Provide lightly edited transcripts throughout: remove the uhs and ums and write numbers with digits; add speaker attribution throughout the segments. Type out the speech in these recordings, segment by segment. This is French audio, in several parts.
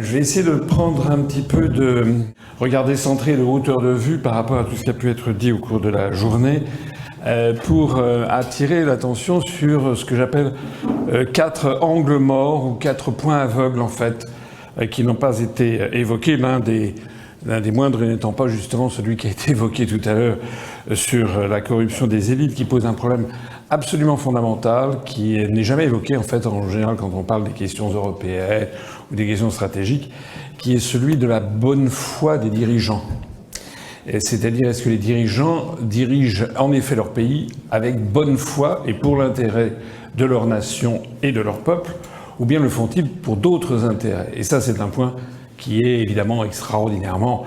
Speaker 1: Je vais essayer de prendre un petit peu de regard décentré de hauteur de vue par rapport à tout ce qui a pu être dit au cours de la journée pour attirer l'attention sur ce que j'appelle 4 angles morts ou 4 points aveugles en fait qui n'ont pas été évoqués. L'un des moindres n'étant pas justement celui qui a été évoqué tout à l'heure sur la corruption des élites qui pose un problème absolument fondamental qui n'est jamais évoqué en fait en général quand on parle des questions européennes ou des questions stratégiques, qui est celui de la bonne foi des dirigeants. C'est-à-dire, est-ce que les dirigeants dirigent en effet leur pays avec bonne foi et pour l'intérêt de leur nation et de leur peuple, ou bien le font-ils pour d'autres intérêts? Et ça, c'est un point qui est évidemment extraordinairement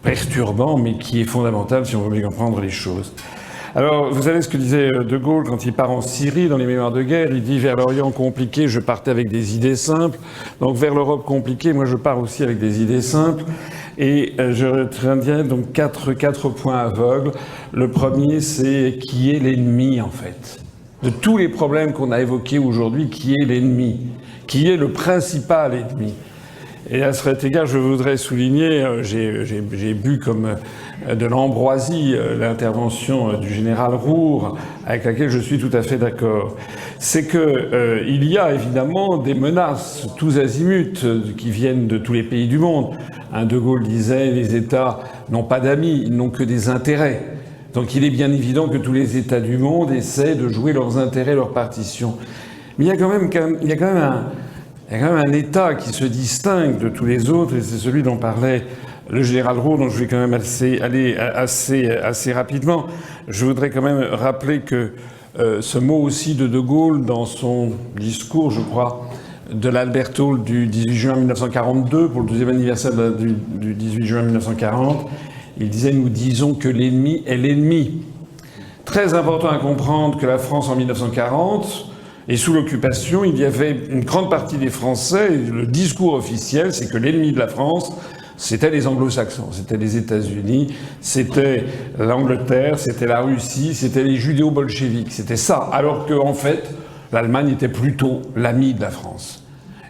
Speaker 1: perturbant, mais qui est fondamental si on veut bien comprendre les choses. Alors, vous savez ce que disait De Gaulle quand il part en Syrie, dans les mémoires de guerre, il dit « Vers l'Orient compliqué, je partais avec des idées simples. Donc, vers l'Europe compliquée, moi, je pars aussi avec des idées simples. » Et je retiens donc quatre points aveugles. Le premier, c'est qui est l'ennemi, en fait. De tous les problèmes qu'on a évoqués aujourd'hui, qui est l'ennemi? Qui est le principal ennemi? Et à cet égard, je voudrais souligner, j'ai bu comme de l'ambroisie l'intervention du général Roure, avec laquelle je suis tout à fait d'accord. C'est que il y a évidemment des menaces tous azimuts qui viennent de tous les pays du monde. De Gaulle disait les États n'ont pas d'amis, ils n'ont que des intérêts. Donc il est bien évident que tous les États du monde essaient de jouer leurs intérêts, leurs partitions. Mais il y a quand même un État qui se distingue de tous les autres, et c'est celui dont parlait le général Roure, dont je vais quand même aller assez rapidement. Je voudrais quand même rappeler que ce mot aussi de Gaulle, dans son discours, je crois, de l'Albert Hall du 18 juin 1942, pour le 12e anniversaire du 18 juin 1940, il disait « Nous disons que l'ennemi est l'ennemi ». Très important à comprendre que la France en 1940... Et sous l'occupation, il y avait une grande partie des Français, et le discours officiel, c'est que l'ennemi de la France, c'était les Anglo-Saxons, c'était les États-Unis, c'était l'Angleterre, c'était la Russie, c'était les judéo-bolcheviques, c'était ça. Alors qu'en fait, l'Allemagne était plutôt l'ami de la France.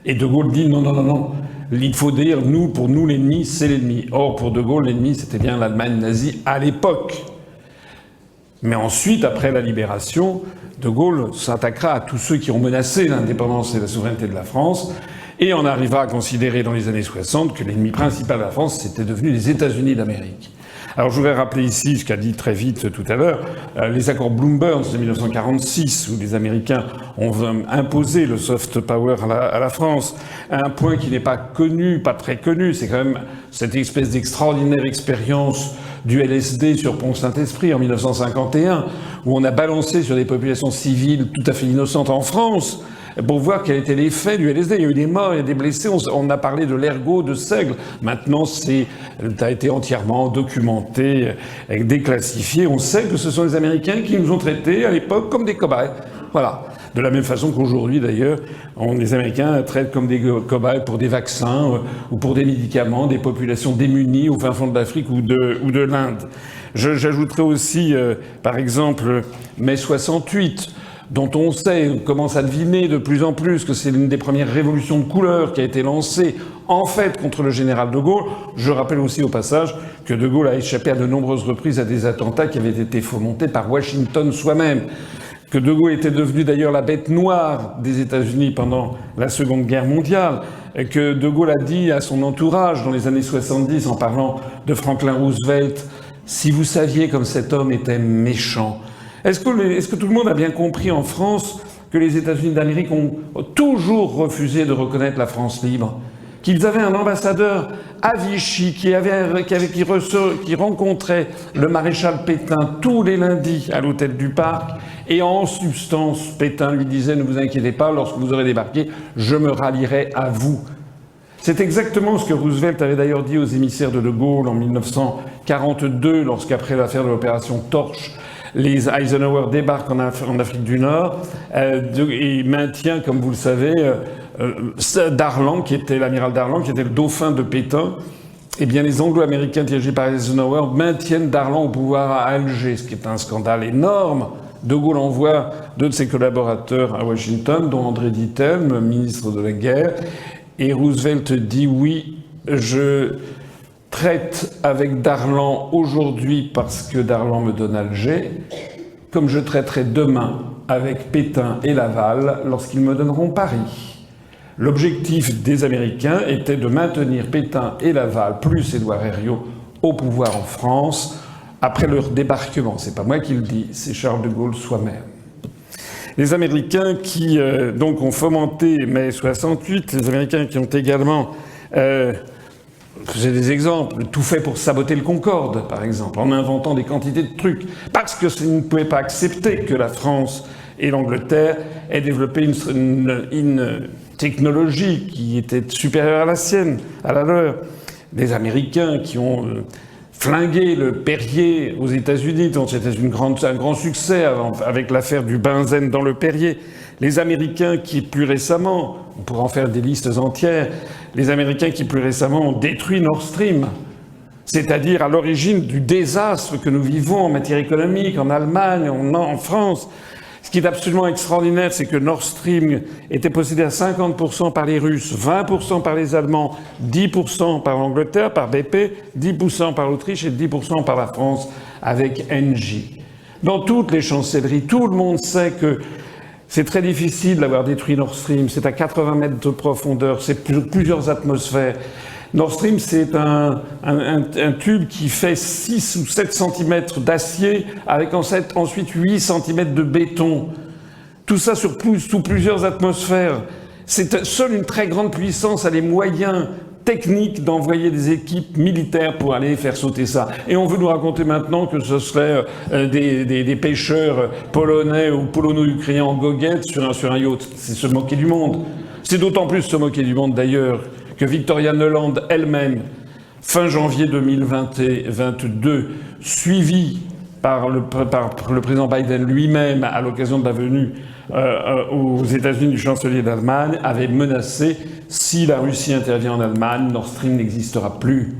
Speaker 1: Et De Gaulle dit non, il faut dire, pour nous, l'ennemi, c'est l'ennemi. Or, pour De Gaulle, l'ennemi, c'était bien l'Allemagne nazie à l'époque. Mais ensuite, après la libération, De Gaulle s'attaquera à tous ceux qui ont menacé l'indépendance et la souveraineté de la France, et on arrivera à considérer dans les années 60 que l'ennemi principal de la France, c'était devenu les États-Unis d'Amérique. Alors je voudrais rappeler ici ce qu'a dit très vite tout à l'heure, les accords Bloomberg de 1946, où les Américains ont imposé le soft power à la France. Un point qui n'est pas connu, pas très connu, c'est quand même cette espèce d'extraordinaire expérience du LSD sur Pont-Saint-Esprit en 1951, où on a balancé sur des populations civiles tout à fait innocentes en France, pour voir quel était l'effet du LSD. Il y a eu des morts, il y a des blessés, on a parlé de l'ergot de Seigle. Maintenant, ça a été entièrement documenté, déclassifié. On sait que ce sont les Américains qui nous ont traités à l'époque comme des cobayes. Voilà. De la même façon qu'aujourd'hui, d'ailleurs, les Américains traitent comme des cobayes pour des vaccins ou pour des médicaments, des populations démunies au fin fond de l'Afrique ou de l'Inde. J'ajouterai aussi, par exemple, mai 68, dont on sait, on commence à deviner de plus en plus que c'est l'une des premières révolutions de couleur qui a été lancée, en fait, contre le général de Gaulle. Je rappelle aussi au passage que de Gaulle a échappé à de nombreuses reprises à des attentats qui avaient été fomentés par Washington soi-même. Que de Gaulle était devenu d'ailleurs la bête noire des États-Unis pendant la Seconde Guerre mondiale, et que de Gaulle a dit à son entourage dans les années 70 en parlant de Franklin Roosevelt « Si vous saviez comme cet homme était méchant ». Est-ce que tout le monde a bien compris en France que les États-Unis d'Amérique ont toujours refusé de reconnaître la France libre? Qu'ils avaient un ambassadeur à Vichy qui rencontrait le maréchal Pétain tous les lundis à l'hôtel du Parc, et en substance, Pétain lui disait « Ne vous inquiétez pas, lorsque vous aurez débarqué, je me rallierai à vous ». C'est exactement ce que Roosevelt avait d'ailleurs dit aux émissaires de Gaulle en 1942, lorsqu'après l'affaire de l'opération Torche, les Eisenhower débarquent en Afrique du Nord et maintient, comme vous le savez, Darlan, qui était l'amiral Darlan, qui était le dauphin de Pétain. Eh bien, les Anglo-Américains dirigés par Eisenhower maintiennent Darlan au pouvoir à Alger, ce qui est un scandale énorme. De Gaulle envoie 2 de ses collaborateurs à Washington, dont André Ditthelm, ministre de la Guerre. Et Roosevelt dit oui, je traite avec Darlan aujourd'hui parce que Darlan me donne Alger, comme je traiterai demain avec Pétain et Laval lorsqu'ils me donneront Paris. L'objectif des Américains était de maintenir Pétain et Laval, plus Édouard Herriot, au pouvoir en France après leur débarquement. C'est pas moi qui le dis, c'est Charles de Gaulle soi-même. Les Américains qui donc ont fomenté mai 68, les Américains qui ont également, j'ai des exemples, tout fait pour saboter le Concorde, par exemple, en inventant des quantités de trucs, parce que ils ne pouvaient pas accepter que la France et l'Angleterre aient développé une technologie qui était supérieure à la sienne, à la leur. Les Américains qui ont flingué le Perrier aux États-Unis, dont c'était un grand succès avec l'affaire du benzène dans le Perrier. Les Américains qui, plus récemment, on pourrait en faire des listes entières, les Américains qui, plus récemment, ont détruit Nord Stream, c'est-à-dire à l'origine du désastre que nous vivons en matière économique, en Allemagne, en France. Ce qui est absolument extraordinaire, c'est que Nord Stream était possédé à 50% par les Russes, 20% par les Allemands, 10% par l'Angleterre, par BP, 10% par l'Autriche et 10% par la France avec Engie. Dans toutes les chancelleries, tout le monde sait que c'est très difficile d'avoir détruit Nord Stream. C'est à 80 mètres de profondeur, c'est plusieurs atmosphères. Nord Stream, c'est un tube qui fait 6 ou 7 cm d'acier avec ensuite 8 cm de béton. Tout ça sous plusieurs atmosphères. Seule une très grande puissance a les moyens techniques d'envoyer des équipes militaires pour aller faire sauter ça. Et on veut nous raconter maintenant que ce serait des pêcheurs polonais ou polono-ukrainiens en goguette sur un yacht. C'est se moquer du monde. C'est d'autant plus se moquer du monde d'ailleurs que Victoria Nuland elle-même, fin janvier 2022, suivie par le président Biden lui-même à l'occasion de la venue aux États-Unis du chancelier d'Allemagne, avait menacé si la Russie intervient en Allemagne, Nord Stream n'existera plus.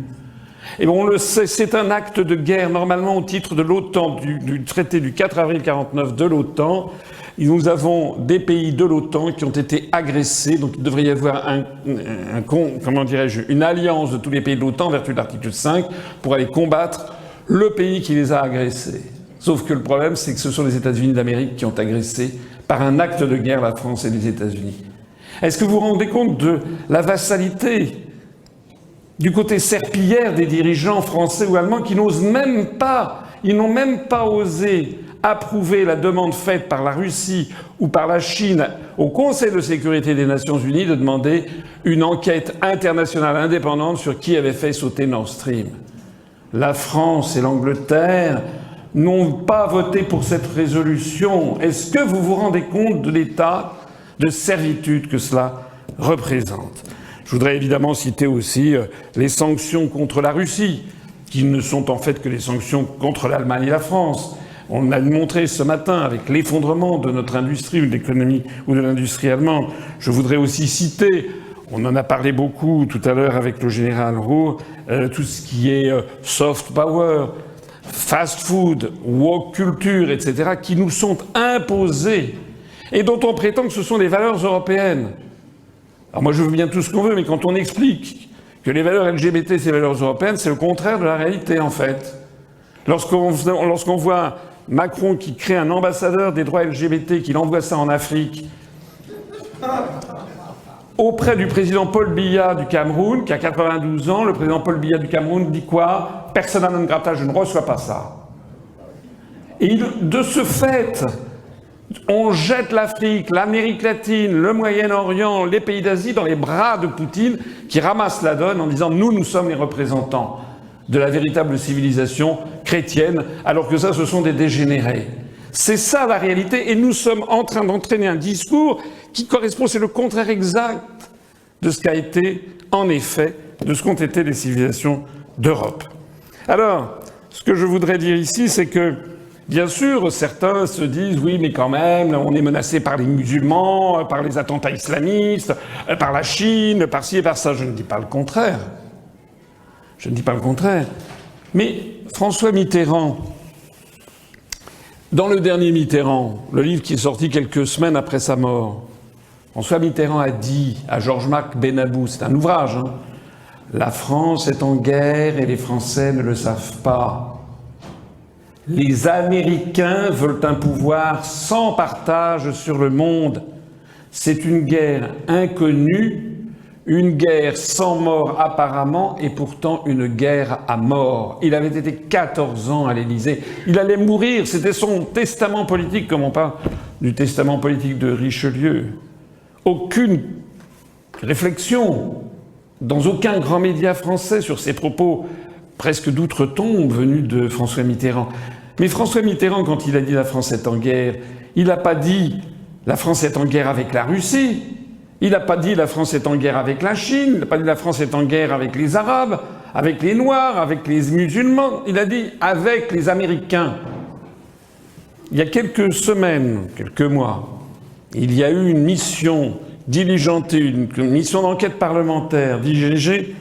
Speaker 1: Et bon, on le sait, c'est un acte de guerre, normalement au titre de l'OTAN, du traité du 4 avril 49 de l'OTAN. Nous avons des pays de l'OTAN qui ont été agressés, donc il devrait y avoir une alliance de tous les pays de l'OTAN en vertu de l'article 5 pour aller combattre le pays qui les a agressés. Sauf que le problème, c'est que ce sont les États-Unis d'Amérique qui ont agressé par un acte de guerre la France et les États-Unis. Est-ce que vous vous rendez compte de la vassalité du côté serpillière des dirigeants français ou allemands qui n'osent même pas, ils n'ont même pas osé approuver la demande faite par la Russie ou par la Chine au Conseil de sécurité des Nations Unies de demander une enquête internationale indépendante sur qui avait fait sauter Nord Stream. La France et l'Angleterre n'ont pas voté pour cette résolution. Est-ce que vous vous rendez compte de l'état de servitude que cela représente ? Je voudrais évidemment citer aussi les sanctions contre la Russie, qui ne sont en fait que les sanctions contre l'Allemagne et la France. On a montré ce matin avec l'effondrement de notre industrie ou de l'économie ou de l'industrie allemande. Je voudrais aussi citer, on en a parlé beaucoup tout à l'heure avec le général Roux, tout ce qui est soft power, fast food, woke culture, etc., qui nous sont imposés et dont on prétend que ce sont des valeurs européennes. Alors moi je veux bien tout ce qu'on veut, mais quand on explique que les valeurs LGBT, c'est les valeurs européennes, c'est le contraire de la réalité en fait. Lorsqu'on voit Macron qui crée un ambassadeur des droits LGBT, qu'il envoie ça en Afrique, auprès du président Paul Biya du Cameroun, qui a 92 ans, le président Paul Biya du Cameroun dit quoi ? Persona non grata, je ne reçois pas ça. Et de ce fait, on jette l'Afrique, l'Amérique latine, le Moyen-Orient, les pays d'Asie dans les bras de Poutine, qui ramasse la donne en disant « nous sommes les représentants de la véritable civilisation chrétienne, alors que ça, ce sont des dégénérés. » C'est ça la réalité, et nous sommes en train d'entraîner un discours qui correspond, c'est le contraire exact de ce qu'a été, en effet, de ce qu'ont été les civilisations d'Europe. Alors, ce que je voudrais dire ici, c'est que, bien sûr, certains se disent « oui, mais quand même, on est menacé par les musulmans, par les attentats islamistes, par la Chine, par ci et par ça. » Je ne dis pas le contraire. Je ne dis pas le contraire. Mais François Mitterrand, dans le dernier Mitterrand, le livre qui est sorti quelques semaines après sa mort, François Mitterrand a dit à Georges-Marc Benabou, c'est un ouvrage, hein, la France est en guerre et les Français ne le savent pas. Les Américains veulent un pouvoir sans partage sur le monde. C'est une guerre inconnue, une guerre sans mort apparemment, et pourtant une guerre à mort. Il avait été 14 ans à l'Élysée. Il allait mourir, c'était son testament politique, comme on parle du testament politique de Richelieu. Aucune réflexion dans aucun grand média français sur ces propos presque d'outre-tombe venus de François Mitterrand. Mais François Mitterrand, quand il a dit « la France est en guerre », il n'a pas dit « la France est en guerre avec la Russie », il n'a pas dit « la France est en guerre avec la Chine », il n'a pas dit « la France est en guerre avec les Arabes, avec les Noirs, avec les musulmans », il a dit « avec les Américains ». Il y a quelques semaines, quelques mois, il y a eu une mission diligentée, une mission d'enquête parlementaire dirigée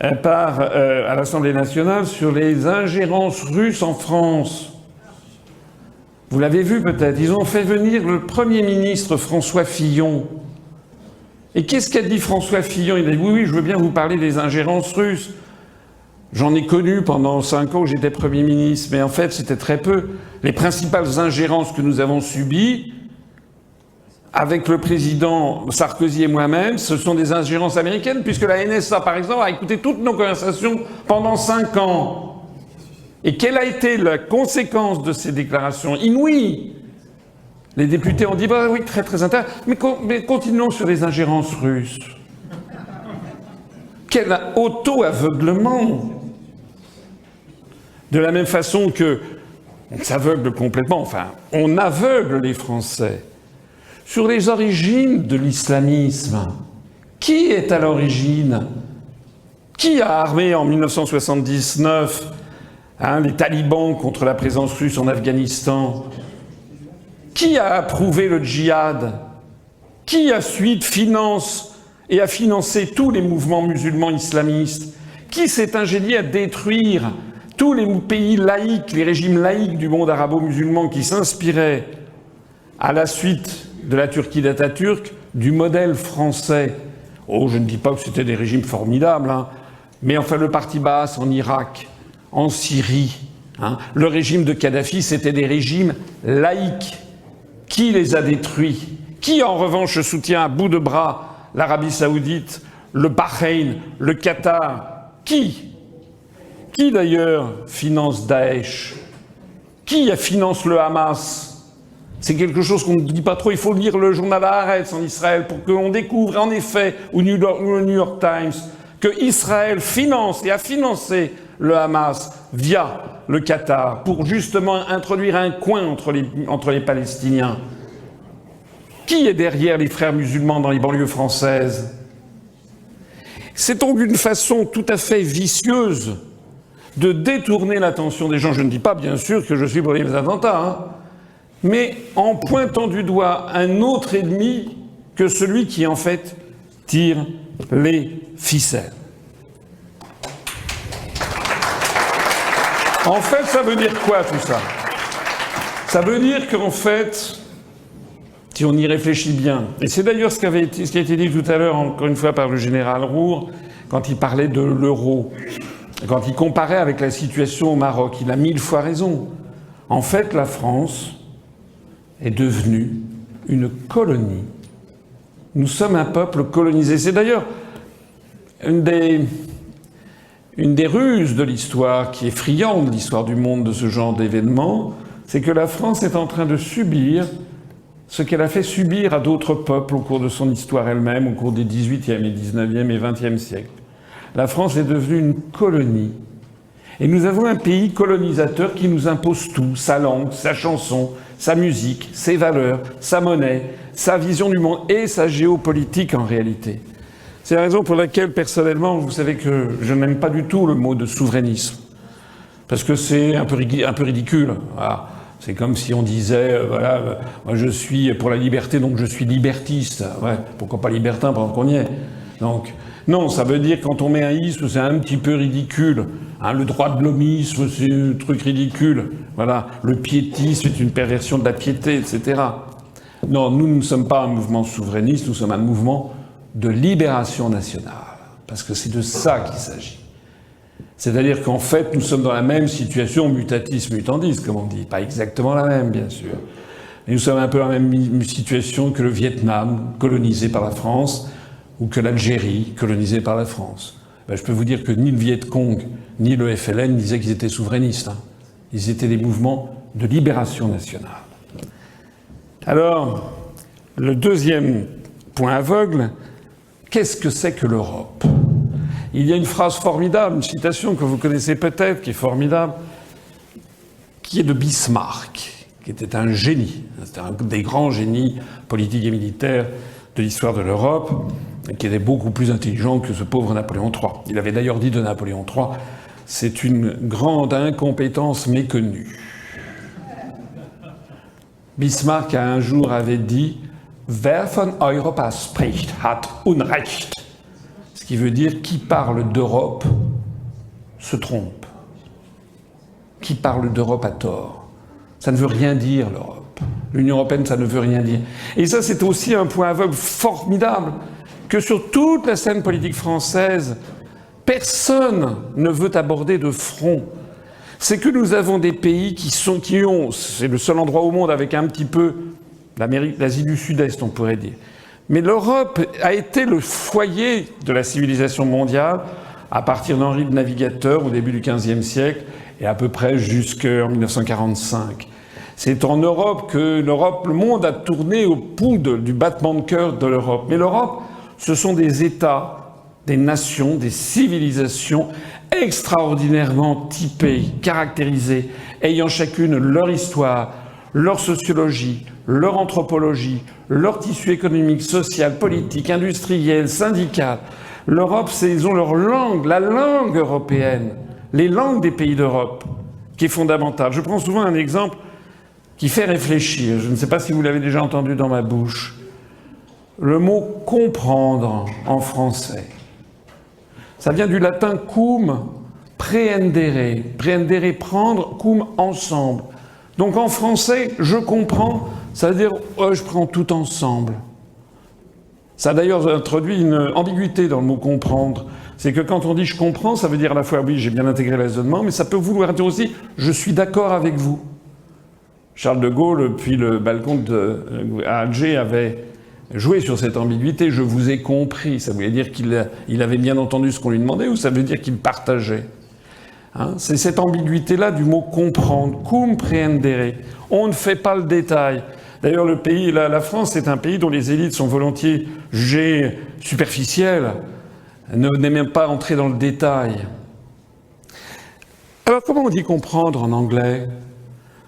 Speaker 1: à l'Assemblée nationale sur les ingérences russes en France. Vous l'avez vu peut-être, ils ont fait venir le Premier ministre François Fillon. Et qu'est-ce qu'a dit François Fillon? Il a dit « oui, je veux bien vous parler des ingérences russes. J'en ai connu pendant 5 ans où j'étais Premier ministre, mais en fait c'était très peu. Les principales ingérences que nous avons subies, avec le président Sarkozy et moi-même, ce sont des ingérences américaines, puisque la NSA, par exemple, a écouté toutes nos conversations pendant 5 ans. Et quelle a été la conséquence de ces déclarations inouïes? Les députés ont dit « bah oui, très très intéressant, mais continuons sur les ingérences russes ». Quel auto-aveuglement! De la même façon que on s'aveugle complètement, enfin, on aveugle les Français sur les origines de l'islamisme. Qui est à l'origine? Qui a armé en 1979 les talibans contre la présence russe en Afghanistan? Qui a approuvé le djihad? Qui ensuite finance et a financé tous les mouvements musulmans islamistes? Qui s'est ingénié à détruire tous les pays laïcs, les régimes laïcs du monde arabo-musulman qui s'inspiraient à la suite de la Turquie d'Atatürk, du modèle français? Oh, je ne dis pas que c'était des régimes formidables, hein, mais enfin le parti Baas en Irak, en Syrie, hein, le régime de Kadhafi, c'était des régimes laïcs. Qui les a détruits? Qui, en revanche, soutient à bout de bras l'Arabie Saoudite, le Bahreïn, le Qatar? Qui d'ailleurs finance Daesh? Qui finance le Hamas? C'est quelque chose qu'on ne dit pas trop. Il faut lire le journal Haaretz en Israël pour qu'on découvre en effet, ou le New York Times, que Israël finance et a financé le Hamas via le Qatar pour justement introduire un coin entre les Palestiniens. Qui est derrière les frères musulmans dans les banlieues françaises? C'est donc une façon tout à fait vicieuse de détourner l'attention des gens. Je ne dis pas, bien sûr, que je suis pour les attentats, hein, mais en pointant du doigt un autre ennemi que celui qui, en fait, tire les ficelles. En fait, ça veut dire quoi, tout ça? Ça veut dire qu'en fait, si on y réfléchit bien, et c'est d'ailleurs ce qui a été dit tout à l'heure, encore une fois, par le général Roure, quand il parlait de l'euro, quand il comparait avec la situation au Maroc, il a 1000 fois raison. En fait, la France est devenue une colonie. Nous sommes un peuple colonisé. C'est d'ailleurs une des ruses de l'histoire qui est friande de l'histoire du monde de ce genre d'événements, c'est que la France est en train de subir ce qu'elle a fait subir à d'autres peuples au cours de son histoire elle-même, au cours des XVIIIe et XIXe et XXe siècles. La France est devenue une colonie. Et nous avons un pays colonisateur qui nous impose tout, sa langue, sa chanson, sa musique, ses valeurs, sa monnaie, sa vision du monde et sa géopolitique en réalité. C'est la raison pour laquelle, personnellement, vous savez que je n'aime pas du tout le mot de souverainisme. Parce que c'est un peu ridicule. Voilà. C'est comme si on disait, voilà, moi je suis pour la liberté, donc je suis libertiste. Ouais, pourquoi pas libertin pendant qu'on y est? Donc, non, ça veut dire quand on met un isme, c'est un petit peu ridicule. Hein, le droit de l'homisme, c'est un truc ridicule. Voilà, le piétisme est une perversion de la piété, etc. Non, nous ne sommes pas un mouvement souverainiste, nous sommes un mouvement de libération nationale. Parce que c'est de ça qu'il s'agit. C'est-à-dire qu'en fait, nous sommes dans la même situation, mutatis mutandis, comme on dit. Pas exactement la même, bien sûr. Mais nous sommes un peu dans la même situation que le Vietnam, colonisé par la France, ou que l'Algérie, colonisée par la France. Ben, je peux vous dire que ni le Viet Cong, ni le FLN disaient qu'ils étaient souverainistes. Ils étaient des mouvements de libération nationale. Alors, le deuxième point aveugle, qu'est-ce que c'est que l'Europe ? Il y a une phrase formidable, une citation que vous connaissez peut-être, qui est formidable, qui est de Bismarck, qui était un génie. C'était un des grands génies politiques et militaires de l'histoire de l'Europe, et qui était beaucoup plus intelligent que ce pauvre Napoléon III. Il avait d'ailleurs dit de Napoléon III, c'est une grande incompétence méconnue. Bismarck un jour avait dit « Wer von Europa spricht, hat Unrecht ». Ce qui veut dire « qui parle d'Europe se trompe ». Qui parle d'Europe a tort. Ça ne veut rien dire, l'Europe. L'Union européenne, ça ne veut rien dire. Et ça, c'est aussi un point aveugle formidable, que sur toute la scène politique française, personne ne veut aborder de front. C'est que nous avons des pays qui ont, c'est le seul endroit au monde avec un petit peu l'Asie du Sud-Est, on pourrait dire. Mais l'Europe a été le foyer de la civilisation mondiale à partir d'Henri le Navigateur au début du XVe siècle et à peu près jusqu'en 1945. C'est en Europe que le monde a tourné au pouls du battement de cœur de l'Europe. Mais l'Europe, ce sont des États, des nations, des civilisations extraordinairement typées, caractérisées, ayant chacune leur histoire, leur sociologie, leur anthropologie, leur tissu économique, social, politique, industriel, syndical. L'Europe, ils ont leur langue, la langue européenne, les langues des pays d'Europe, qui est fondamentale. Je prends souvent un exemple qui fait réfléchir. Je ne sais pas si vous l'avez déjà entendu dans ma bouche. Le mot « comprendre » en français. Ça vient du latin « cum prehendere ». Prehendere, prendre, cum, ensemble. Donc en français, je comprends, ça veut dire je prends tout ensemble. Ça a d'ailleurs introduit une ambiguïté dans le mot comprendre. C'est que quand on dit je comprends, ça veut dire à la fois oui, j'ai bien intégré le raisonnement, mais ça peut vouloir dire aussi je suis d'accord avec vous. Charles de Gaulle, depuis le balcon à Alger, avait joué sur cette ambiguïté. Je vous ai compris. Ça voulait dire qu'il avait bien entendu ce qu'on lui demandait ou ça veut dire qu'il partageait. C'est cette ambiguïté-là du mot comprendre. Cum prehendere. On ne fait pas le détail. D'ailleurs, le pays, la France, c'est un pays dont les élites sont volontiers jugées superficielles, n'aiment même pas entrer dans le détail. Alors, comment on dit comprendre en anglais ?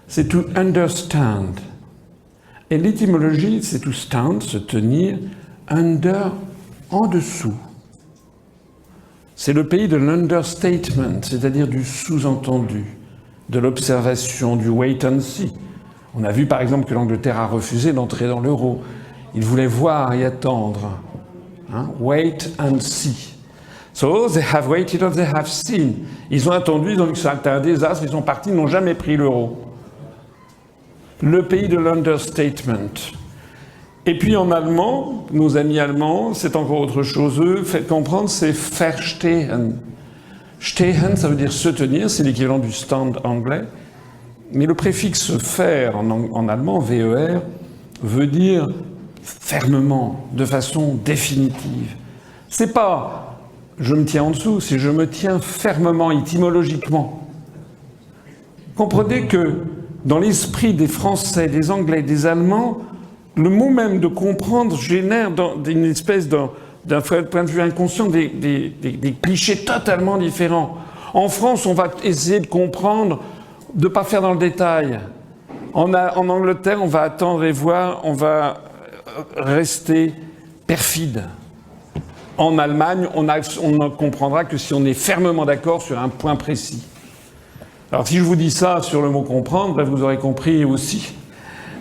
Speaker 1: C'est to understand. Et l'étymologie, c'est to stand, se tenir, under, en dessous. C'est le pays de l'understatement, c'est-à-dire du sous-entendu, de l'observation, du wait and see. On a vu par exemple que l'Angleterre a refusé d'entrer dans l'euro. Ils voulaient voir et attendre. Wait and see. So they have waited or they have seen. Ils ont attendu, ils ont vu que c'était un désastre, ils sont partis, ils n'ont jamais pris l'euro. Le pays de l'understatement. Et puis en allemand, nos amis allemands, c'est encore autre chose. Eux, faites comprendre, c'est verstehen. Stehen, ça veut dire se tenir, c'est l'équivalent du stand anglais. Mais le préfixe faire en allemand, VER, veut dire fermement, de façon définitive. C'est pas je me tiens en dessous, c'est je me tiens fermement, étymologiquement. Comprenez que dans l'esprit des Français, des Anglais, des Allemands, le mot même de comprendre génère une espèce d'un point de vue inconscient des clichés totalement différents. En France, on va essayer de comprendre, de ne pas faire dans le détail. En Angleterre, on va attendre et voir, on va rester perfide. En Allemagne, on ne comprendra que si on est fermement d'accord sur un point précis. Alors si je vous dis ça sur le mot comprendre, vous aurez compris aussi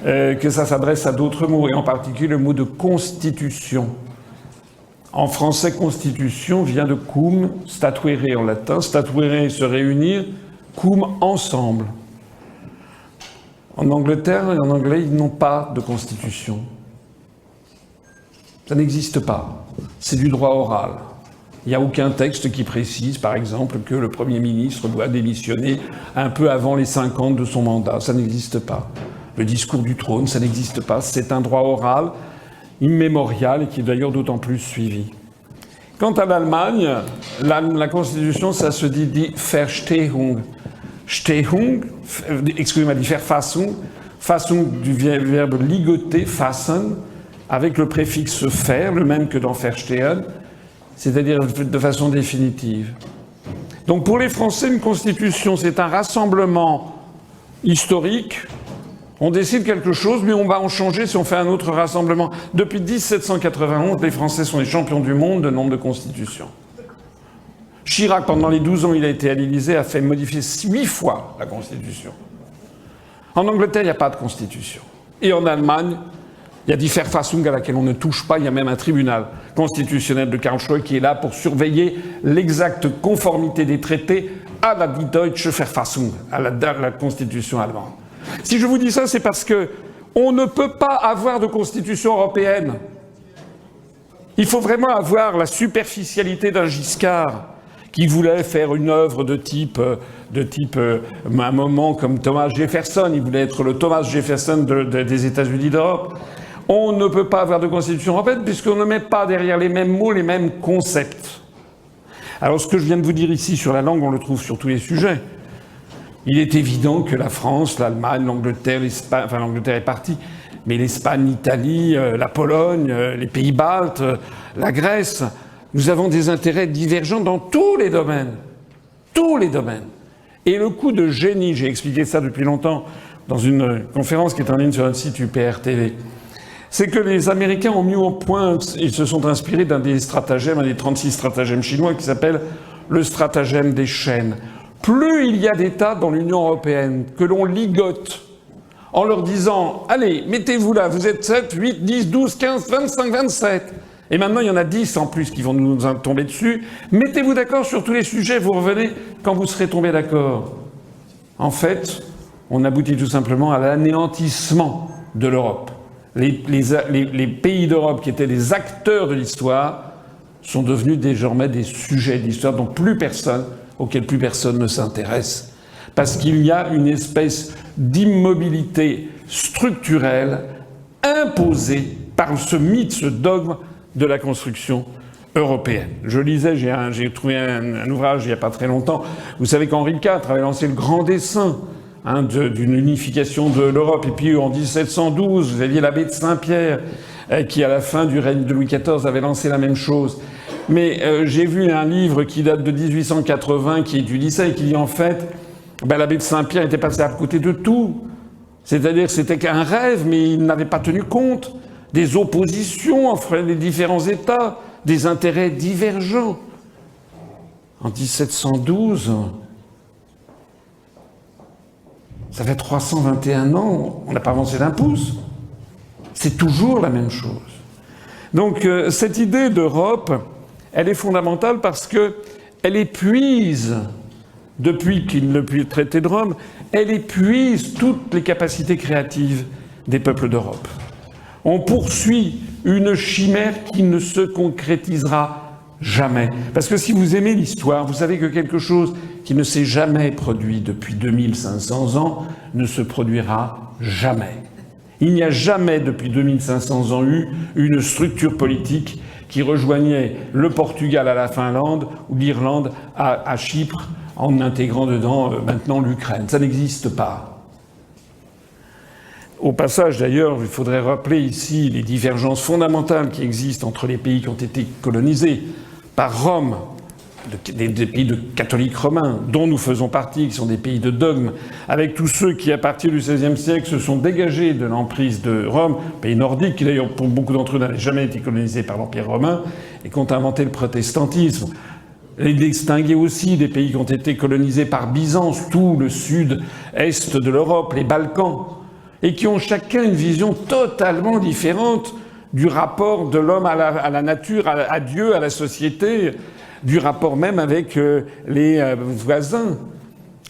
Speaker 1: que ça s'adresse à d'autres mots, et en particulier le mot de constitution. En français, constitution vient de cum, statuere en latin. Statuere, se réunir, cum, ensemble. En Angleterre et en anglais, ils n'ont pas de constitution. Ça n'existe pas. C'est du droit oral. Il n'y a aucun texte qui précise, par exemple, que le Premier ministre doit démissionner un peu avant les 5 ans de son mandat. Ça n'existe pas. Le discours du trône, ça n'existe pas. C'est un droit oral immémorial et qui est d'ailleurs d'autant plus suivi. Quant à l'Allemagne, la Constitution, ça se dit Verstehung. Stehung, excusez-moi, dit Verfassung. Fassung du verbe ligoter, fassen, avec le préfixe faire, le même que dans Verstehen, c'est-à-dire de façon définitive. Donc pour les Français, une constitution, c'est un rassemblement historique. On décide quelque chose, mais on va en changer si on fait un autre rassemblement. Depuis 1791, les Français sont les champions du monde de nombre de constitutions. Chirac, pendant les 12 ans il a été à l'Élysée, a fait modifier 8 fois la Constitution. En Angleterre, il n'y a pas de Constitution. Et en Allemagne, il y a die Verfassung à laquelle on ne touche pas. Il y a même un tribunal constitutionnel de Karlsruhe qui est là pour surveiller l'exacte conformité des traités à la Die Deutsche Verfassung, à la Constitution allemande. Si je vous dis ça, c'est parce que on ne peut pas avoir de Constitution européenne. Il faut vraiment avoir la superficialité d'un Giscard qui voulait faire une œuvre de type un moment comme Thomas Jefferson. Il voulait être le Thomas Jefferson des États-Unis d'Europe. On ne peut pas avoir de constitution européenne puisqu'on ne met pas derrière les mêmes mots les mêmes concepts. Alors ce que je viens de vous dire ici sur la langue, on le trouve sur tous les sujets. Il est évident que la France, l'Allemagne, l'Angleterre, l'Espagne, enfin l'Angleterre est partie, mais l'Espagne, l'Italie, la Pologne, les pays baltes, la Grèce, nous avons des intérêts divergents dans tous les domaines. Tous les domaines. Et le coup de génie, j'ai expliqué ça depuis longtemps dans une conférence qui est en ligne sur un site UPR TV, c'est que les Américains ont mis au point, ils se sont inspirés d'un des stratagèmes, un des 36 stratagèmes chinois qui s'appelle le stratagème des chaînes. Plus il y a d'États dans l'Union européenne que l'on ligote en leur disant « Allez, mettez-vous là, vous êtes 7, 8, 10, 12, 15, 25, 27 » et maintenant il y en a 10 en plus qui vont nous tomber dessus. Mettez-vous d'accord sur tous les sujets, vous revenez quand vous serez tombés d'accord. En fait, on aboutit tout simplement à l'anéantissement de l'Europe. Les pays d'Europe qui étaient des acteurs de l'histoire sont devenus désormais des sujets d'histoire auxquels plus personne ne s'intéresse. Parce qu'il y a une espèce d'immobilité structurelle imposée par ce mythe, ce dogme de la construction européenne. Je lisais, j'ai trouvé un ouvrage il n'y a pas très longtemps. Vous savez qu'Henri IV avait lancé le grand dessein d'une unification de l'Europe. Et puis en 1712, vous aviez l'abbé de Saint-Pierre qui, à la fin du règne de Louis XIV, avait lancé la même chose. Mais j'ai vu un livre qui date de 1880 qui étudie ça et qui dit en fait, l'abbé de Saint-Pierre était passé à côté de tout. C'est-à-dire que c'était qu'un rêve, mais il n'avait pas tenu compte des oppositions entre les différents États, des intérêts divergents. En 1712, ça fait 321 ans, on n'a pas avancé d'un pouce. C'est toujours la même chose. Donc cette idée d'Europe, elle est fondamentale parce qu'elle épuise, depuis le traité de Rome, elle épuise toutes les capacités créatives des peuples d'Europe. On poursuit une chimère qui ne se concrétisera jamais. Parce que si vous aimez l'histoire, vous savez que quelque chose qui ne s'est jamais produit depuis 2500 ans ne se produira jamais. Il n'y a jamais depuis 2500 ans eu une structure politique qui rejoignait le Portugal à la Finlande ou l'Irlande à Chypre en intégrant dedans maintenant l'Ukraine. Ça n'existe pas. Au passage, d'ailleurs, il faudrait rappeler ici les divergences fondamentales qui existent entre les pays qui ont été colonisés par Rome, des pays de catholiques romains, dont nous faisons partie, qui sont des pays de dogme, avec tous ceux qui, à partir du XVIe siècle, se sont dégagés de l'emprise de Rome, pays nordiques, qui d'ailleurs, pour beaucoup d'entre eux, n'avaient jamais été colonisés par l'Empire romain, et qui ont inventé le protestantisme. Les distinguer aussi des pays qui ont été colonisés par Byzance, tout le sud-est de l'Europe, les Balkans, et qui ont chacun une vision totalement différente du rapport de l'homme à la nature, à Dieu, à la société, du rapport même avec les voisins.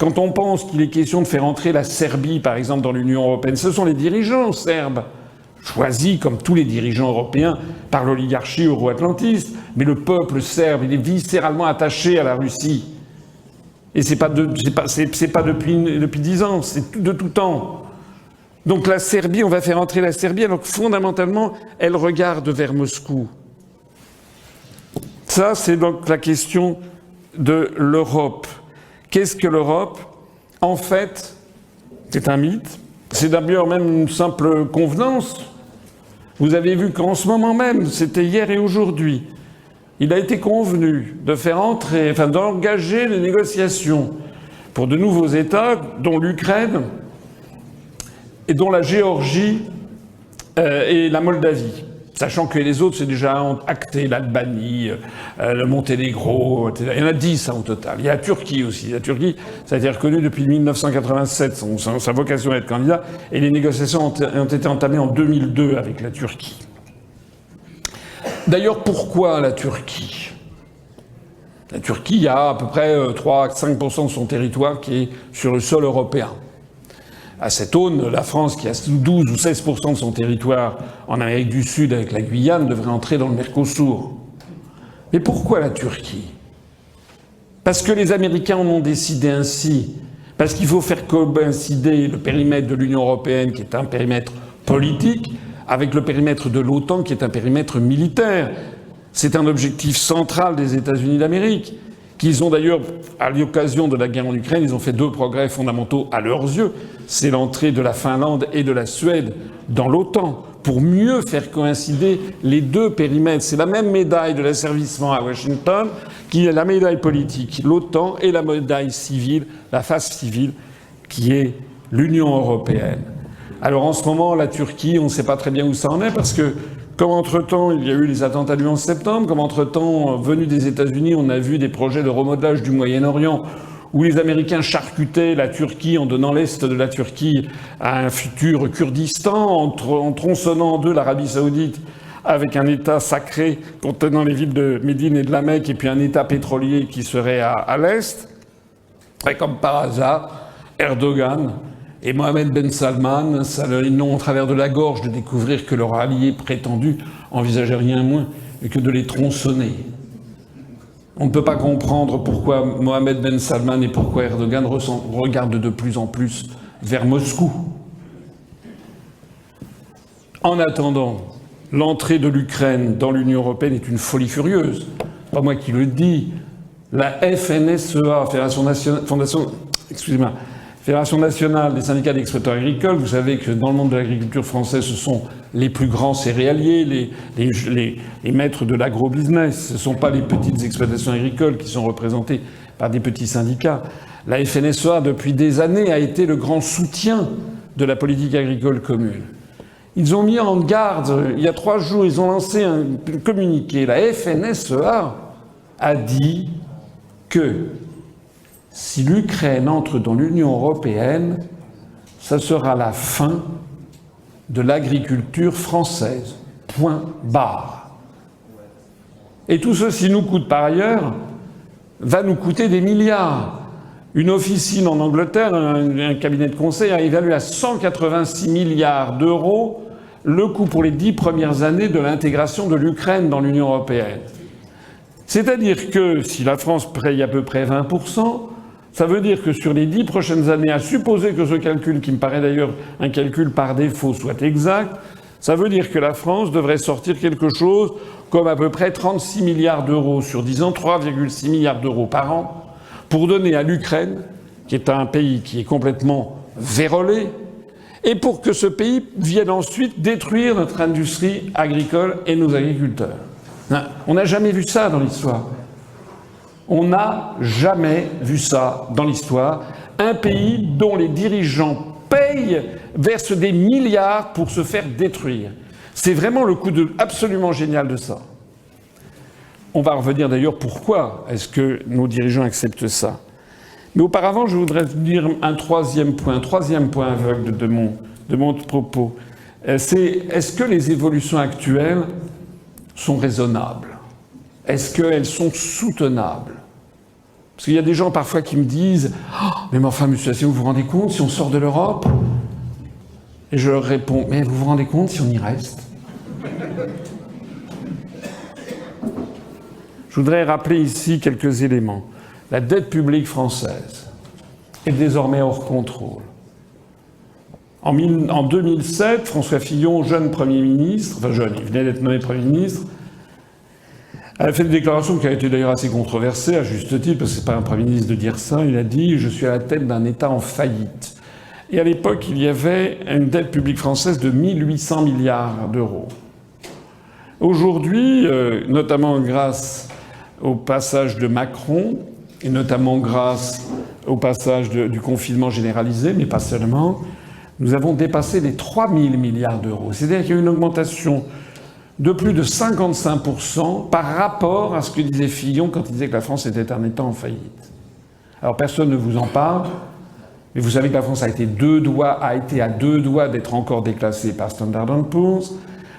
Speaker 1: Quand on pense qu'il est question de faire entrer la Serbie, par exemple, dans l'Union européenne, ce sont les dirigeants serbes, choisis comme tous les dirigeants européens par l'oligarchie euro-atlantiste. Mais le peuple serbe, il est viscéralement attaché à la Russie. Et c'est pas depuis 10 ans, c'est de tout temps. Donc la Serbie, on va faire entrer la Serbie, alors que fondamentalement, elle regarde vers Moscou. Ça, c'est donc la question de l'Europe. Qu'est-ce que l'Europe? En fait, c'est un mythe. C'est d'ailleurs même une simple convenance. Vous avez vu qu'en ce moment même, c'était hier et aujourd'hui, il a été convenu de faire entrer, d'engager les négociations pour de nouveaux États, dont l'Ukraine et dont la Géorgie et la Moldavie. Sachant que les autres, c'est déjà acté, l'Albanie, le Monténégro, etc. Il y en a 10 au total. Il y a la Turquie aussi. La Turquie, ça a été reconnu depuis 1987, sa vocation à être candidat, et les négociations ont été entamées en 2002 avec la Turquie. D'ailleurs, pourquoi la Turquie? La Turquie a à peu près 3-5% de son territoire qui est sur le sol européen. À cette aune, la France, qui a 12 ou 16% de son territoire en Amérique du Sud avec la Guyane, devrait entrer dans le Mercosur. Mais pourquoi la Turquie? Parce que les Américains en ont décidé ainsi. Parce qu'il faut faire coïncider le périmètre de l'Union européenne, qui est un périmètre politique, avec le périmètre de l'OTAN, qui est un périmètre militaire. C'est un objectif central des États-Unis d'Amérique, qu'ils ont d'ailleurs, à l'occasion de la guerre en Ukraine, ils ont fait 2 progrès fondamentaux à leurs yeux. C'est l'entrée de la Finlande et de la Suède dans l'OTAN, pour mieux faire coïncider les 2 périmètres. C'est la même médaille de l'asservissement à Washington, qui est la médaille politique, l'OTAN, et la médaille civile, la face civile, qui est l'Union européenne. Alors en ce moment, la Turquie, on ne sait pas très bien où ça en est, parce que comme entre-temps, il y a eu les attentats du 11 septembre, comme entre-temps, venus des États-Unis, on a vu des projets de remodelage du Moyen-Orient où les Américains charcutaient la Turquie en donnant l'est de la Turquie à un futur Kurdistan, en tronçonnant en deux l'Arabie Saoudite avec un État sacré contenant les villes de Médine et de la Mecque, et puis un État pétrolier qui serait à l'est. Et comme par hasard, Erdogan et Mohamed Ben Salman, ils n'ont au travers de la gorge de découvrir que leur allié prétendu envisageait rien moins que de les tronçonner. On ne peut pas comprendre pourquoi Mohamed Ben Salman et pourquoi Erdogan regardent de plus en plus vers Moscou. En attendant, l'entrée de l'Ukraine dans l'Union européenne est une folie furieuse. Pas moi qui le dis. La FNSEA, Fédération nationale des syndicats d'exploitants agricoles, vous savez que dans le monde de l'agriculture française, ce sont les plus grands céréaliers, les maîtres de l'agro-business. Ce ne sont pas les petites exploitations agricoles qui sont représentées par des petits syndicats. La FNSEA, depuis des années, a été le grand soutien de la politique agricole commune. Ils ont mis en garde, il y a 3 jours, ils ont lancé un communiqué. La FNSEA a dit que si l'Ukraine entre dans l'Union européenne, ça sera la fin de l'agriculture française. Point barre. Et tout ceci nous coûte par ailleurs, va nous coûter des milliards. Une officine en Angleterre, un cabinet de conseil, a évalué à 186 milliards d'euros le coût pour les 10 premières années de l'intégration de l'Ukraine dans l'Union européenne. C'est-à-dire que si la France paye à peu près 20%, ça veut dire que sur les 10 prochaines années, à supposer que ce calcul, qui me paraît d'ailleurs un calcul par défaut, soit exact, ça veut dire que la France devrait sortir quelque chose comme à peu près 36 milliards d'euros sur 10 ans, 3,6 milliards d'euros par an, pour donner à l'Ukraine, qui est un pays qui est complètement vérolé, et pour que ce pays vienne ensuite détruire notre industrie agricole et nos agriculteurs. On n'a jamais vu ça dans l'histoire. On n'a jamais vu ça dans l'histoire. Un pays dont les dirigeants payent, versent des milliards pour se faire détruire. C'est vraiment le coup absolument génial de ça. On va revenir d'ailleurs pourquoi est-ce que nos dirigeants acceptent ça. Mais auparavant, je voudrais dire un troisième point aveugle de mon propos. C'est est-ce que les évolutions actuelles sont raisonnables? Est-ce qu'elles sont soutenables? Parce qu'il y a des gens parfois qui me disent « Oh, mais enfin, monsieur Asselineau, vous vous rendez compte si on sort de l'Europe ?» Et je leur réponds « Mais vous vous rendez compte si on y reste ?» Je voudrais rappeler ici quelques éléments. La dette publique française est désormais hors contrôle. En 2007, François Fillon, jeune Premier ministre, enfin jeune, il venait d'être nommé Premier ministre, a fait une déclaration qui a été d'ailleurs assez controversée, à juste titre, parce que c'est pas un Premier ministre de dire ça. Il a dit « Je suis à la tête d'un État en faillite ». Et à l'époque, il y avait une dette publique française de 1800 milliards d'euros. Aujourd'hui, notamment grâce au passage de Macron, et notamment grâce au passage du confinement généralisé, mais pas seulement, nous avons dépassé les 3000 milliards d'euros. C'est-à-dire qu'il y a eu une augmentation de plus de 55% par rapport à ce que disait Fillon quand il disait que la France était un État en faillite. Alors personne ne vous en parle, mais vous savez que la France a été à deux doigts d'être encore déclassée par Standard & Poor's.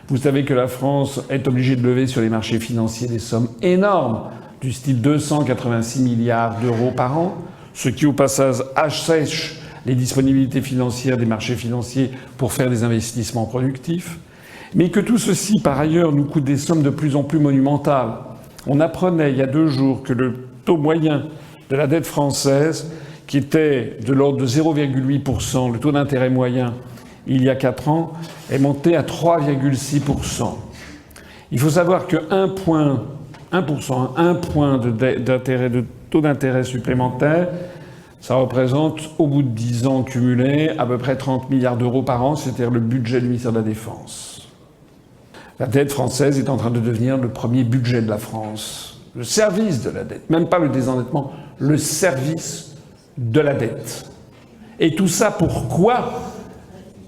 Speaker 1: Vous savez que la France est obligée de lever sur les marchés financiers des sommes énormes, du style 286 milliards d'euros par an, ce qui au passage assèche les disponibilités financières des marchés financiers pour faire des investissements productifs. Mais que tout ceci, par ailleurs, nous coûte des sommes de plus en plus monumentales. On apprenait il y a 2 jours que le taux moyen de la dette française, qui était de l'ordre de 0,8%, le taux d'intérêt moyen il y a 4 ans, est monté à 3,6%. Il faut savoir que 1 point de taux d'intérêt supplémentaire, ça représente, au bout de 10 ans cumulés, à peu près 30 milliards d'euros par an, c'est-à-dire le budget du ministère de la Défense. La dette française est en train de devenir le premier budget de la France. Le service de la dette, même pas le désendettement, le service de la dette. Et tout ça pourquoi ?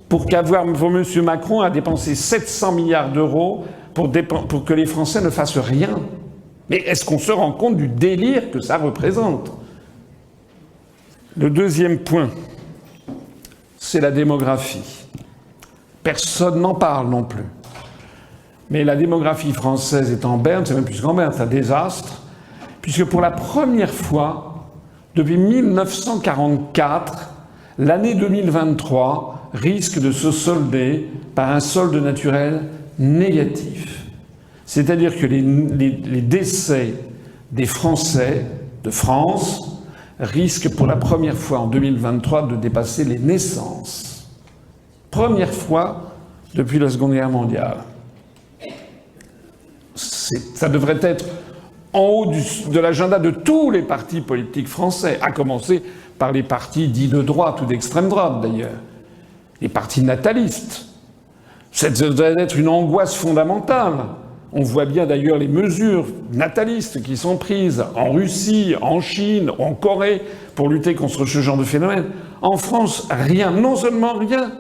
Speaker 1: Pour M. Macron a dépensé 700 milliards d'euros pour que les Français ne fassent rien. Mais est-ce qu'on se rend compte du délire que ça représente ? Le deuxième point, c'est la démographie. Personne n'en parle non plus. Mais la démographie française est en berne, c'est même plus qu'en berne, c'est un désastre, puisque pour la première fois, depuis 1944, l'année 2023 risque de se solder par un solde naturel négatif. C'est-à-dire que les décès des Français de France risquent pour la première fois en 2023 de dépasser les naissances. Première fois depuis la Seconde Guerre mondiale. Ça devrait être en haut de l'agenda de tous les partis politiques français, à commencer par les partis dits de droite ou d'extrême droite d'ailleurs, les partis natalistes. Ça devrait être une angoisse fondamentale. On voit bien d'ailleurs les mesures natalistes qui sont prises en Russie, en Chine, en Corée pour lutter contre ce genre de phénomène. En France, rien, non seulement rien,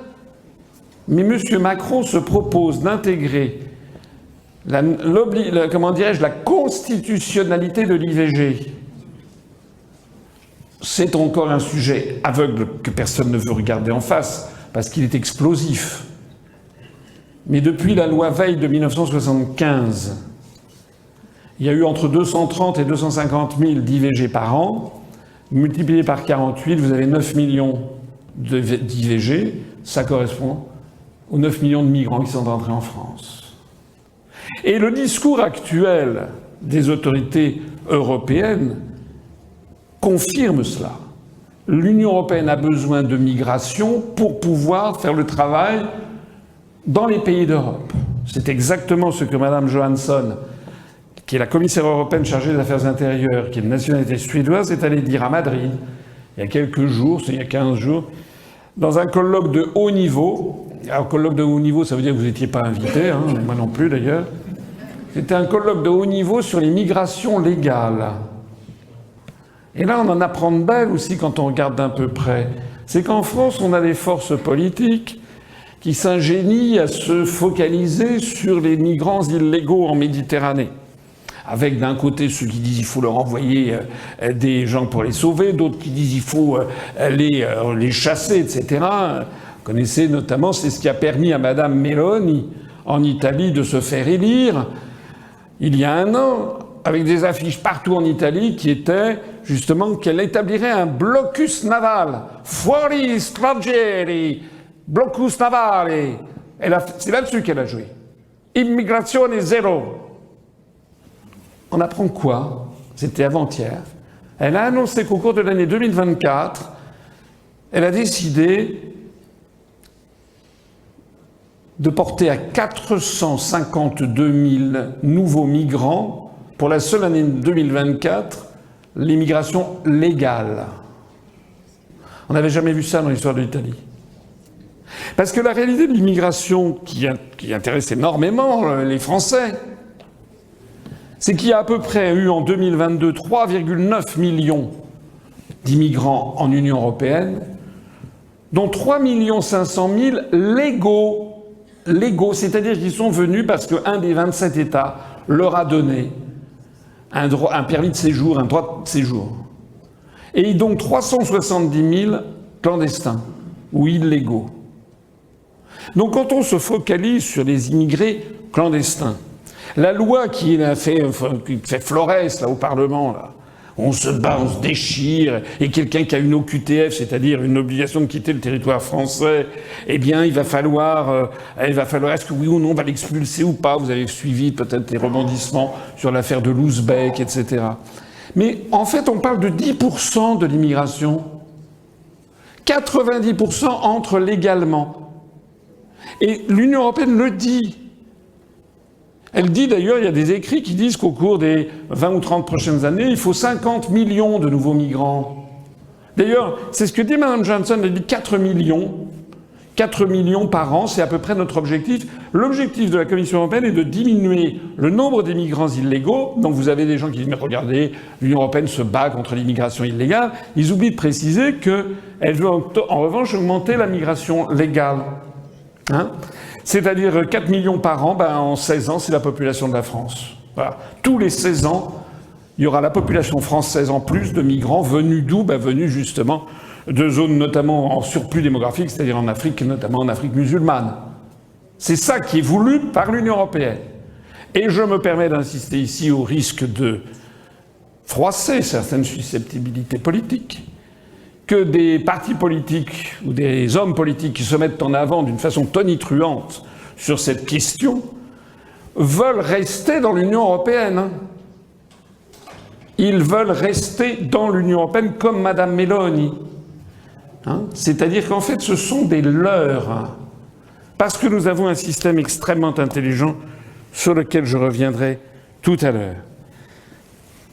Speaker 1: mais M. Macron se propose d'intégrer la constitutionnalité de l'IVG. C'est encore un sujet aveugle que personne ne veut regarder en face, parce qu'il est explosif. Mais depuis la loi Veil de 1975, il y a eu entre 230 et 250 000 d'IVG par an. Multiplié par 48, vous avez 9 millions d'IVG. Ça correspond aux 9 millions de migrants qui sont entrés en France. Et le discours actuel des autorités européennes confirme cela. L'Union européenne a besoin de migration pour pouvoir faire le travail dans les pays d'Europe. C'est exactement ce que Mme Johansson, qui est la commissaire européenne chargée des affaires intérieures, qui est de nationalité suédoise, est allée dire à Madrid, il y a quelques jours, il y a 15 jours, dans un colloque de haut niveau. Alors, colloque de haut niveau, ça veut dire que vous n'étiez pas invité, hein, moi non plus d'ailleurs. C'était un colloque de haut niveau sur les migrations légales. Et là, on en apprend de belles aussi quand on regarde d'un peu près. C'est qu'en France, on a des forces politiques qui s'ingénient à se focaliser sur les migrants illégaux en Méditerranée. Avec d'un côté ceux qui disent qu'il faut leur envoyer des gens pour les sauver, d'autres qui disent qu'il faut les chasser, etc. Vous connaissez notamment, c'est ce qui a permis à Madame Meloni en Italie de se faire élire il y a 1 an, avec des affiches partout en Italie qui étaient justement qu'elle établirait un blocus naval. Fuori stranieri, blocus navale. C'est là-dessus qu'elle a joué. Immigrazione zéro. On apprend quoi? C'était avant-hier. Elle a annoncé qu'au cours de l'année 2024, elle a décidé de porter à 452 000 nouveaux migrants pour la seule année 2024, l'immigration légale. On n'avait jamais vu ça dans l'histoire de l'Italie. Parce que la réalité de l'immigration qui intéresse énormément les Français, c'est qu'il y a à peu près eu en 2022 3,9 millions d'immigrants en Union européenne, dont 3 500 000 légaux, c'est-à-dire qu'ils sont venus parce qu'un des 27 États leur a donné un permis de séjour, un droit de séjour. Et donc 370 000 clandestins ou illégaux. Donc quand on se focalise sur les immigrés clandestins, la loi qui fait florès là, au Parlement, là, on se bat, on se déchire, et quelqu'un qui a une OQTF, c'est-à-dire une obligation de quitter le territoire français, eh bien, il va falloir, est-ce que oui ou non on va l'expulser ou pas? Vous avez suivi peut-être les rebondissements sur l'affaire de Lousbek, etc. Mais en fait, on parle de 10% de l'immigration. 90% entrent légalement. Et l'Union européenne le dit. Elle dit d'ailleurs, il y a des écrits qui disent qu'au cours des 20 ou 30 prochaines années, il faut 50 millions de nouveaux migrants. D'ailleurs, c'est ce que dit Mme Johansson, elle dit 4 millions. 4 millions par an, c'est à peu près notre objectif. L'objectif de la Commission européenne est de diminuer le nombre des migrants illégaux. Donc vous avez des gens qui disent « Mais regardez, l'Union européenne se bat contre l'immigration illégale ». Ils oublient de préciser qu'elle veut en revanche augmenter la migration légale. Hein ? C'est-à-dire 4 millions par an, en 16 ans, c'est la population de la France. Voilà. Tous les 16 ans, il y aura la population française en plus de migrants venus d'où? Venus justement de zones notamment en surplus démographique, c'est-à-dire en Afrique, notamment en Afrique musulmane. C'est ça qui est voulu par l'Union européenne. Et je me permets d'insister ici au risque de froisser certaines susceptibilités politiques, que des partis politiques ou des hommes politiques qui se mettent en avant d'une façon tonitruante sur cette question veulent rester dans l'Union européenne. Ils veulent rester dans l'Union européenne comme Madame Meloni. C'est-à-dire qu'en fait, ce sont des leurs. Parce que nous avons un système extrêmement intelligent sur lequel je reviendrai tout à l'heure.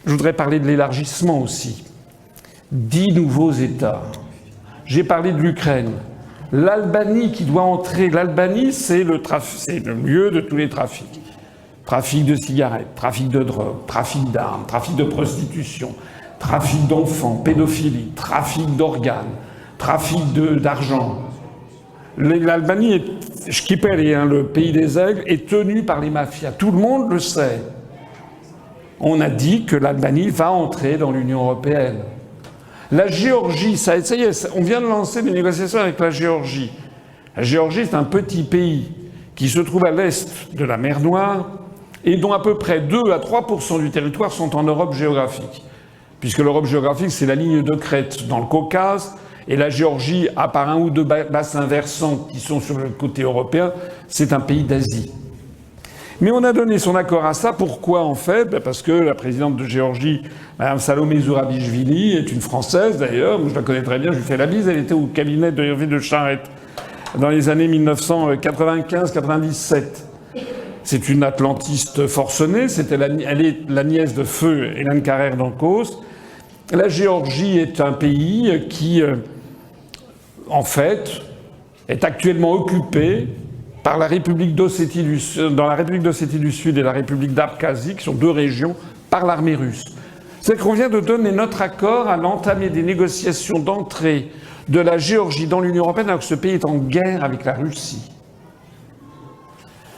Speaker 1: Je voudrais parler de l'élargissement aussi. 10 nouveaux États. J'ai parlé de l'Ukraine. L'Albanie qui doit entrer. L'Albanie, c'est le lieu de tous les trafics. Trafic de cigarettes, trafic de drogue, trafic d'armes, trafic de prostitution, trafic d'enfants, pédophilie, trafic d'organes, trafic d'argent. L'Albanie, Schiperi, le pays des aigles, est tenu par les mafias. Tout le monde le sait. On a dit que l'Albanie va entrer dans l'Union européenne. La Géorgie, ça y est, on vient de lancer des négociations avec la Géorgie. La Géorgie, c'est un petit pays qui se trouve à l'est de la mer Noire et dont à peu près 2 à 3% du territoire sont en Europe géographique. Puisque l'Europe géographique, c'est la ligne de crête dans le Caucase, et la Géorgie, à part un ou deux bassins versants qui sont sur le côté européen, c'est un pays d'Asie. Mais on a donné son accord à ça. Pourquoi, en fait? Parce que la présidente de Géorgie, Mme Salomé Zourabichvili, est une Française, d'ailleurs. Je la connais très bien, je lui fais la bise. Elle était au cabinet de Hervé de Charette dans les années 1995-97. C'est une atlantiste forcenée. Elle est la nièce de feu Hélène Carrère d'Ancos. La Géorgie est un pays qui, en fait, est actuellement occupé par la République d'Ossétie du Sud, dans la République d'Ossétie du Sud et la République d'Abkhazie, qui sont 2 régions, par l'armée russe. C'est qu'on vient de donner notre accord à l'entamer des négociations d'entrée de la Géorgie dans l'Union européenne alors que ce pays est en guerre avec la Russie.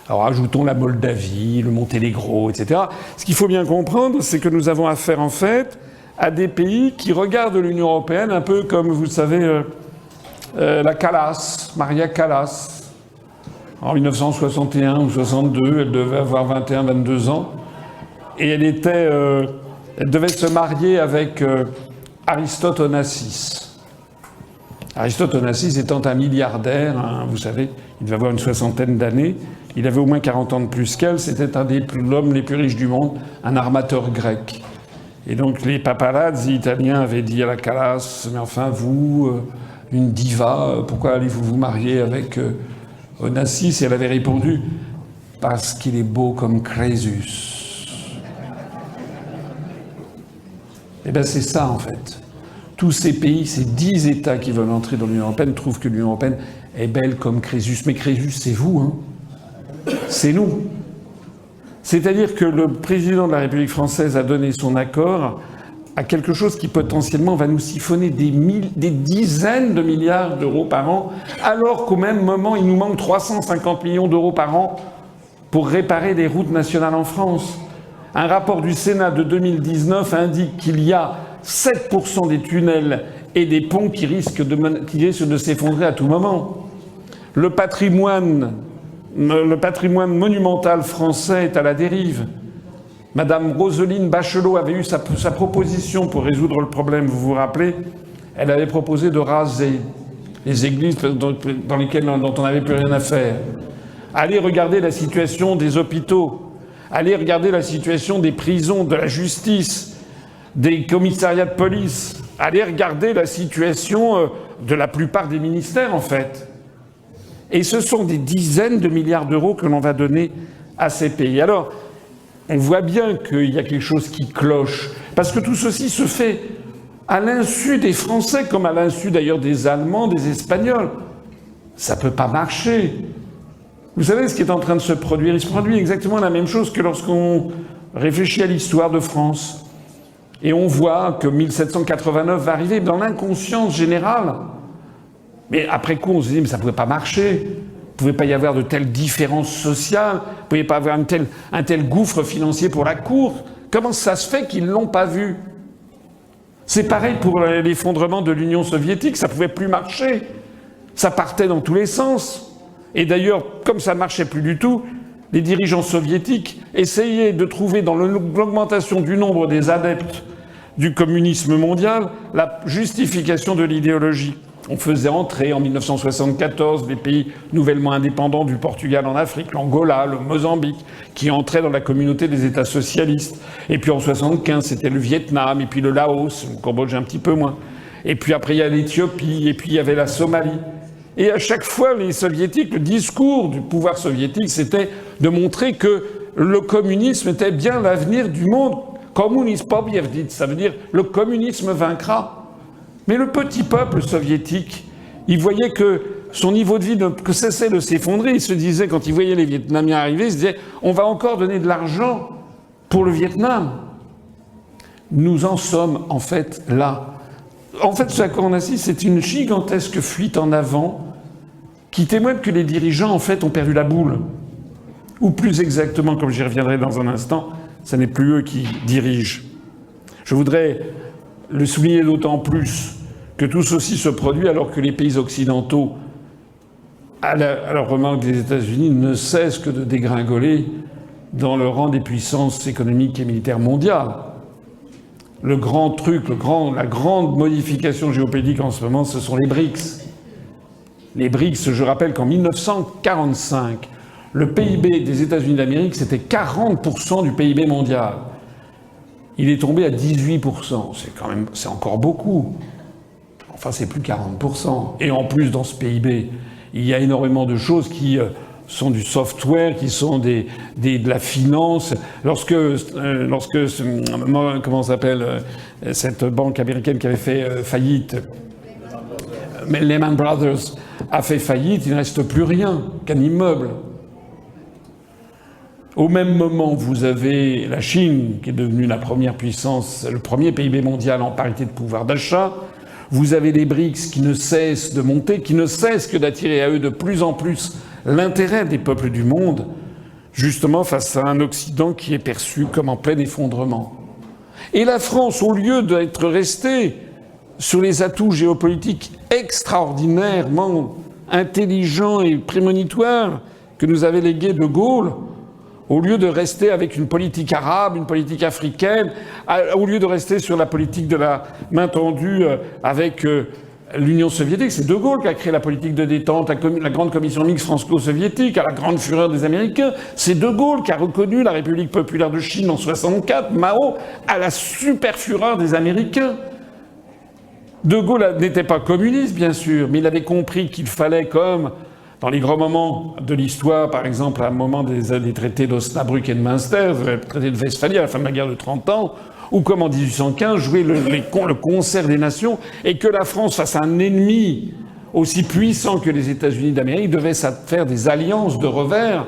Speaker 1: Alors ajoutons la Moldavie, le Monténégro, etc. Ce qu'il faut bien comprendre, c'est que nous avons affaire en fait à des pays qui regardent l'Union européenne un peu comme, vous savez, la Callas, Maria Callas. En 1961 ou 62, elle devait avoir 21-22 ans. Et elle était Elle devait se marier avec Aristote Onassis. Aristote Onassis étant un milliardaire, hein, vous savez, il devait avoir une 60aine d'années, il avait au moins 40 ans de plus qu'elle, c'était un des hommes les plus riches du monde, un armateur grec. Et donc les paparazzi italiens avaient dit à la Calas, mais enfin vous, une diva, pourquoi allez-vous vous marier avec Onassis? Et elle avait répondu, parce qu'il est beau comme Crésus. Eh bien c'est ça en fait. Tous ces pays, ces 10 États qui veulent entrer dans l'Union européenne trouvent que l'Union européenne est belle comme Crésus. Mais Crésus, c'est vous, hein. C'est nous. C'est-à-dire que le président de la République française a donné son accord à quelque chose qui potentiellement va nous siphonner des dizaines de milliards d'euros par an, alors qu'au même moment, il nous manque 350 millions d'euros par an pour réparer des routes nationales en France. Un rapport du Sénat de 2019 indique qu'il y a 7% des tunnels et des ponts qui risquent de s'effondrer à tout moment. Le patrimoine monumental français est à la dérive. Madame Roselyne Bachelot avait eu sa proposition pour résoudre le problème, vous vous rappelez? Elle avait proposé de raser les églises dont on n'avait plus rien à faire. Allez regarder la situation des hôpitaux. Allez regarder la situation des prisons, de la justice, des commissariats de police. Allez regarder la situation de la plupart des ministères, en fait. Et ce sont des dizaines de milliards d'euros que l'on va donner à ces pays. Alors, on voit bien qu'il y a quelque chose qui cloche, parce que tout ceci se fait à l'insu des Français, comme à l'insu d'ailleurs des Allemands, des Espagnols. Ça ne peut pas marcher. Vous savez ce qui est en train de se produire? Il se produit exactement la même chose que lorsqu'on réfléchit à l'histoire de France. Et on voit que 1789 va arriver dans l'inconscience générale. Mais après coup, on se dit, mais ça ne pouvait pas marcher. Il ne pouvait pas y avoir de telles différences sociales. Il ne pouvait pas avoir un tel gouffre financier pour la Cour. Comment ça se fait qu'ils ne l'ont pas vu? C'est pareil pour l'effondrement de l'Union soviétique. Ça ne pouvait plus marcher. Ça partait dans tous les sens. Et d'ailleurs, comme ça ne marchait plus du tout, les dirigeants soviétiques essayaient de trouver dans l'augmentation du nombre des adeptes du communisme mondial la justification de l'idéologie. On faisait entrer en 1974 des pays nouvellement indépendants du Portugal en Afrique, l'Angola, le Mozambique, qui entraient dans la communauté des États socialistes. Et puis en 1975, c'était le Vietnam, et puis le Laos, le Cambodge un petit peu moins. Et puis après, il y a l'Éthiopie, et puis il y avait la Somalie. Et à chaque fois, les soviétiques, le discours du pouvoir soviétique, c'était de montrer que le communisme était bien l'avenir du monde. Kommunist pobjedit, ça veut dire le communisme vaincra. Mais le petit peuple soviétique, il voyait que son niveau de vie que cessait de s'effondrer. Il se disait, quand il voyait les Vietnamiens arriver, il se disait « on va encore donner de l'argent pour le Vietnam ». Nous en sommes en fait là. En fait, ce à quoi on assiste, c'est une gigantesque fuite en avant qui témoigne que les dirigeants, en fait, ont perdu la boule. Ou plus exactement, comme j'y reviendrai dans un instant, ce n'est plus eux qui dirigent. Je voudrais le souligner d'autant plus que tout ceci se produit alors que les pays occidentaux, à la remarque des États-Unis, ne cessent que de dégringoler dans le rang des puissances économiques et militaires mondiales. Le grand truc, la grande modification géopolitique en ce moment, ce sont les BRICS. Les BRICS, je rappelle qu'en 1945, le PIB des États-Unis d'Amérique, c'était 40% du PIB mondial. Il est tombé à 18%. C'est encore beaucoup. Enfin, c'est plus 40%. Et en plus, dans ce PIB, il y a énormément de choses qui sont du software, qui sont de la finance. Lorsque comment s'appelle cette banque américaine qui avait fait faillite, Lehman Brothers a fait faillite, il ne reste plus rien qu'un immeuble. Au même moment, vous avez la Chine, qui est devenue la première puissance, le premier PIB mondial en parité de pouvoir d'achat. Vous avez les BRICS qui ne cessent de monter, qui ne cessent que d'attirer à eux de plus en plus l'intérêt des peuples du monde, justement face à un Occident qui est perçu comme en plein effondrement. Et la France, au lieu d'être restée sur les atouts géopolitiques extraordinairement intelligents et prémonitoires que nous avait légués De Gaulle, au lieu de rester avec une politique arabe, une politique africaine, au lieu de rester sur la politique de la main tendue avec l'Union soviétique. C'est De Gaulle qui a créé la politique de détente, la grande commission mixte franco-soviétique, à la grande fureur des Américains. C'est De Gaulle qui a reconnu la République populaire de Chine en 1964, Mao, à la super fureur des Américains. De Gaulle n'était pas communiste, bien sûr, mais il avait compris qu'il fallait, comme dans les grands moments de l'histoire, par exemple, à un moment des traités d'Osnabrück et de Münster, le traité de Westphalie à la fin de la guerre de 30 ans, ou comme en 1815, jouer le concert des nations, et que la France, face à un ennemi aussi puissant que les États-Unis d'Amérique, devait faire des alliances de revers.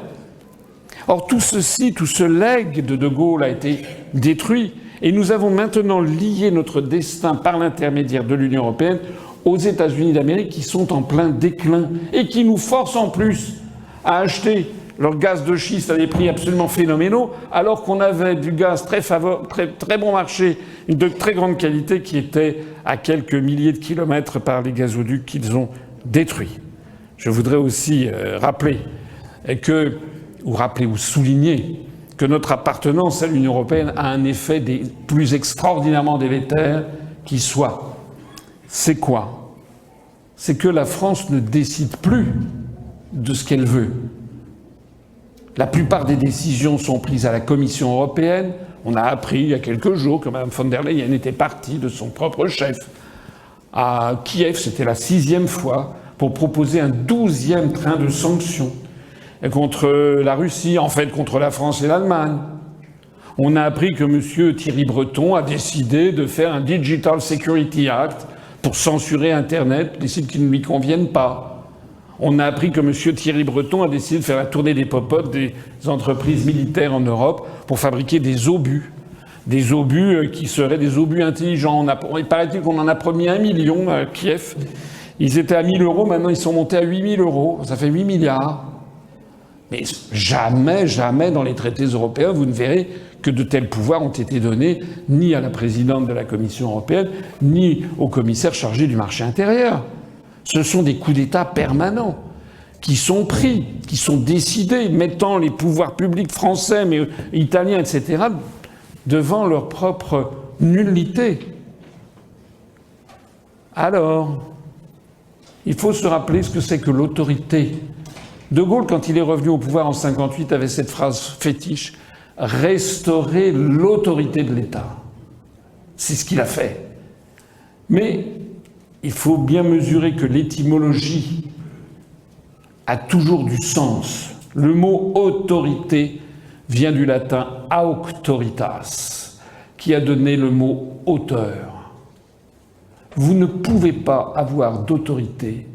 Speaker 1: Or, tout ceci, tout ce legs de Gaulle a été détruit, et nous avons maintenant lié notre destin par l'intermédiaire de l'Union européenne aux États-Unis d'Amérique qui sont en plein déclin et qui nous forcent en plus à acheter leur gaz de schiste à des prix absolument phénoménaux, alors qu'on avait du gaz très bon marché, de très grande qualité, qui était à quelques milliers de kilomètres par les gazoducs qu'ils ont détruits. Je voudrais aussi rappeler ou souligner que notre appartenance à l'Union européenne a un effet des plus extraordinairement délétères qui soit. C'est quoi? C'est que la France ne décide plus de ce qu'elle veut. La plupart des décisions sont prises à la Commission européenne. On a appris il y a quelques jours que Mme von der Leyen était partie de son propre chef à Kiev, c'était la 6e fois, pour proposer un 12e train de sanctions contre la Russie, en fait contre la France et l'Allemagne. On a appris que M. Thierry Breton a décidé de faire un Digital Security Act pour censurer Internet, des sites qui ne lui conviennent pas. On a appris que M. Thierry Breton a décidé de faire la tournée des popotes des entreprises militaires en Europe pour fabriquer des obus. Des obus qui seraient des obus intelligents. Il paraît-il qu'on en a promis 1 million à Kiev. Ils étaient à 1 000 €, maintenant ils sont montés à 8 000 €. Ça fait 8 milliards. Mais jamais, jamais dans les traités européens, vous ne verrez que de tels pouvoirs ont été donnés ni à la présidente de la Commission européenne, ni au commissaire chargé du marché intérieur. Ce sont des coups d'État permanents qui sont pris, qui sont décidés, mettant les pouvoirs publics français, mais italiens, etc., devant leur propre nullité. Alors, il faut se rappeler ce que c'est que l'autorité. De Gaulle, quand il est revenu au pouvoir en 1958, avait cette phrase fétiche « Restaurer l'autorité de l'État ». C'est ce qu'il a fait. Mais il faut bien mesurer que l'étymologie a toujours du sens. Le mot « autorité » vient du latin « auctoritas », qui a donné le mot « auteur ». Vous ne pouvez pas avoir d'autorité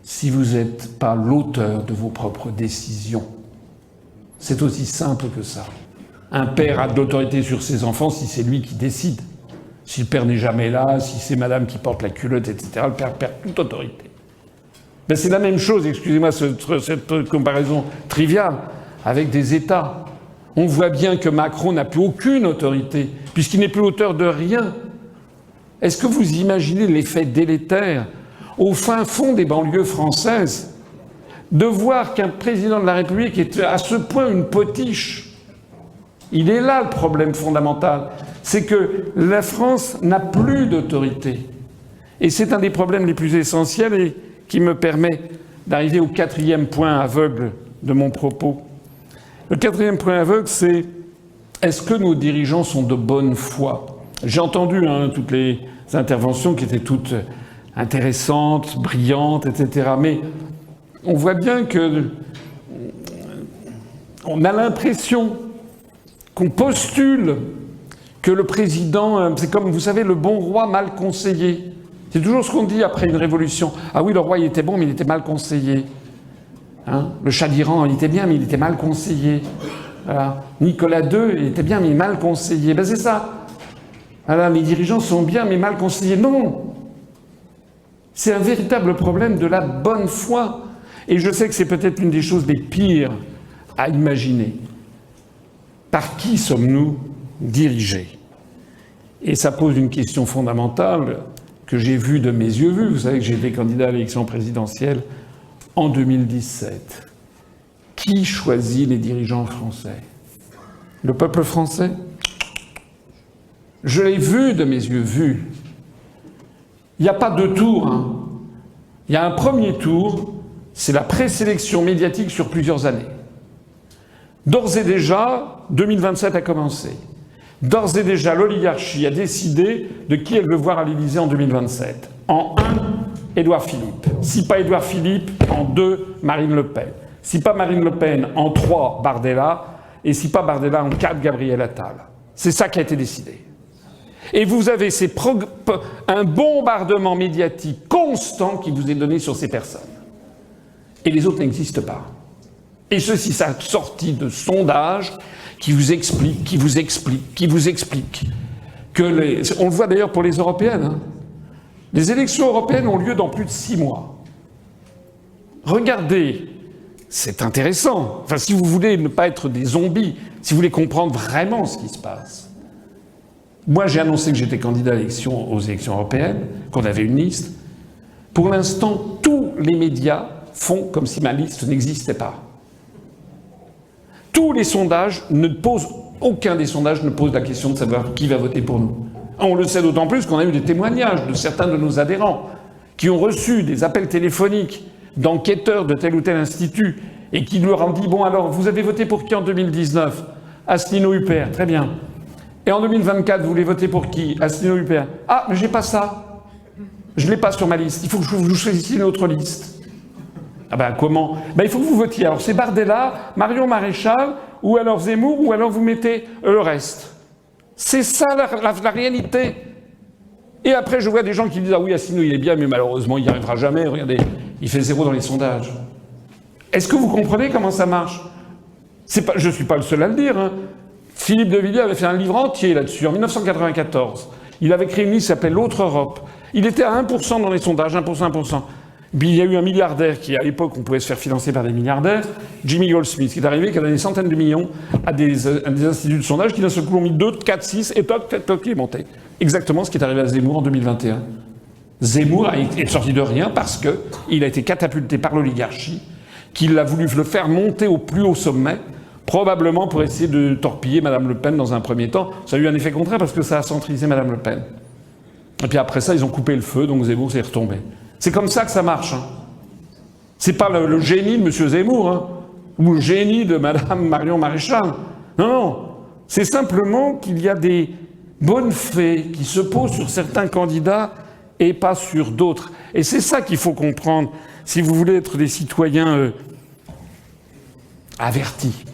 Speaker 1: si vous n'êtes pas l'auteur de vos propres décisions. C'est aussi simple que ça. Un père a de l'autorité sur ses enfants si c'est lui qui décide. Si le père n'est jamais là, si c'est madame qui porte la culotte, etc., le père perd toute autorité. Ben c'est la même chose, excusez-moi cette comparaison triviale, avec des États. On voit bien que Macron n'a plus aucune autorité, puisqu'il n'est plus auteur de rien. Est-ce que vous imaginez l'effet délétère au fin fond des banlieues françaises de voir qu'un président de la République est à ce point une potiche? Il est là le problème fondamental, c'est que la France n'a plus d'autorité. Et c'est un des problèmes les plus essentiels et qui me permet d'arriver au 4e point aveugle de mon propos. Le 4e point aveugle, c'est est-ce que nos dirigeants sont de bonne foi? J'ai entendu toutes les interventions qui étaient toutes intéressantes, brillantes, etc. Mais on voit bien que on a l'impression qu'on postule que le président, c'est comme, vous savez, le bon roi mal conseillé. C'est toujours ce qu'on dit après une révolution. Ah oui, le roi, il était bon, mais il était mal conseillé. Le Shah d'Iran, il était bien, mais il était mal conseillé. Voilà. Nicolas II, il était bien, mais mal conseillé. Ben c'est ça. Voilà, les dirigeants sont bien, mais mal conseillés. Non! C'est un véritable problème de la bonne foi. Et je sais que c'est peut-être une des choses les pires à imaginer. Par qui sommes-nous dirigés? Et ça pose une question fondamentale que j'ai vue de mes yeux vus. Vous savez que j'ai été candidat à l'élection présidentielle en 2017. Qui choisit les dirigeants français? Le peuple français? Je l'ai vu de mes yeux, vu. Il n'y a pas deux tours. Hein. Il y a un premier tour, c'est la présélection médiatique sur plusieurs années. D'ores et déjà, 2027 a commencé. D'ores et déjà, l'oligarchie a décidé de qui elle veut voir à l'Élysée en 2027. En 1, Édouard Philippe. Si pas Édouard Philippe, en 2, Marine Le Pen. Si pas Marine Le Pen, en 3, Bardella. Et si pas Bardella, en 4, Gabriel Attal. C'est ça qui a été décidé. Et vous avez un bombardement médiatique constant qui vous est donné sur ces personnes. Et les autres n'existent pas. Et ceci, ça a sorti de sondages qui vous expliquent, que on le voit d'ailleurs pour les européennes. Hein. Les élections européennes ont lieu dans plus de 6 mois. Regardez, c'est intéressant. Enfin, si vous voulez ne pas être des zombies, si vous voulez comprendre vraiment ce qui se passe. Moi, j'ai annoncé que j'étais candidat aux élections européennes, qu'on avait une liste. Pour l'instant, tous les médias font comme si ma liste n'existait pas. Tous les sondages aucun des sondages ne pose la question de savoir qui va voter pour nous. On le sait d'autant plus qu'on a eu des témoignages de certains de nos adhérents qui ont reçu des appels téléphoniques d'enquêteurs de tel ou tel institut et qui leur ont dit « Bon alors, vous avez voté pour qui en 2019 ?»« Asselineau Huppert, très bien. Et en 2024, vous voulez voter pour qui? Asselineau Huppert. Ah, mais j'ai pas ça. Je l'ai pas sur ma liste. Il faut que vous choisissiez une autre liste. » Ah ben comment? Ben il faut que vous votiez. Alors c'est Bardella, Marion Maréchal, ou alors Zemmour, ou alors vous mettez le reste. C'est ça la réalité. Et après je vois des gens qui disent « Ah oui, Asselineau il est bien, mais malheureusement il n'y arrivera jamais. Regardez, il fait 0 dans les sondages. » Est-ce que vous comprenez comment ça marche? Je ne suis pas le seul à le dire. Hein. Philippe de Villiers avait fait un livre entier là-dessus, en 1994. Il avait créé une liste qui s'appelait L'autre Europe. Il était à 1% dans les sondages, 1%, 1%. Puis il y a eu un milliardaire qui, à l'époque, on pouvait se faire financer par des milliardaires, Jimmy Goldsmith, qui est arrivé, qui a donné des centaines de millions à des instituts de sondage qui d'un seul coup ont mis 2, 4, 6, et toc, il est monté. Exactement ce qui est arrivé à Zemmour en 2021. Zemmour est sorti de rien parce qu'il a été catapulté par l'oligarchie, qu'il a voulu le faire monter au plus haut sommet, probablement pour essayer de torpiller Madame Le Pen dans un premier temps. Ça a eu un effet contraire parce que ça a centrisé Madame Le Pen. Et puis après ça, ils ont coupé le feu, donc Zemmour s'est retombé. C'est comme ça que ça marche. Hein. C'est pas le génie de M. Zemmour, hein, ou le génie de Mme Marion Maréchal. Non, non. C'est simplement qu'il y a des bonnes fées qui se posent sur certains candidats et pas sur d'autres. Et c'est ça qu'il faut comprendre si vous voulez être des citoyens avertis.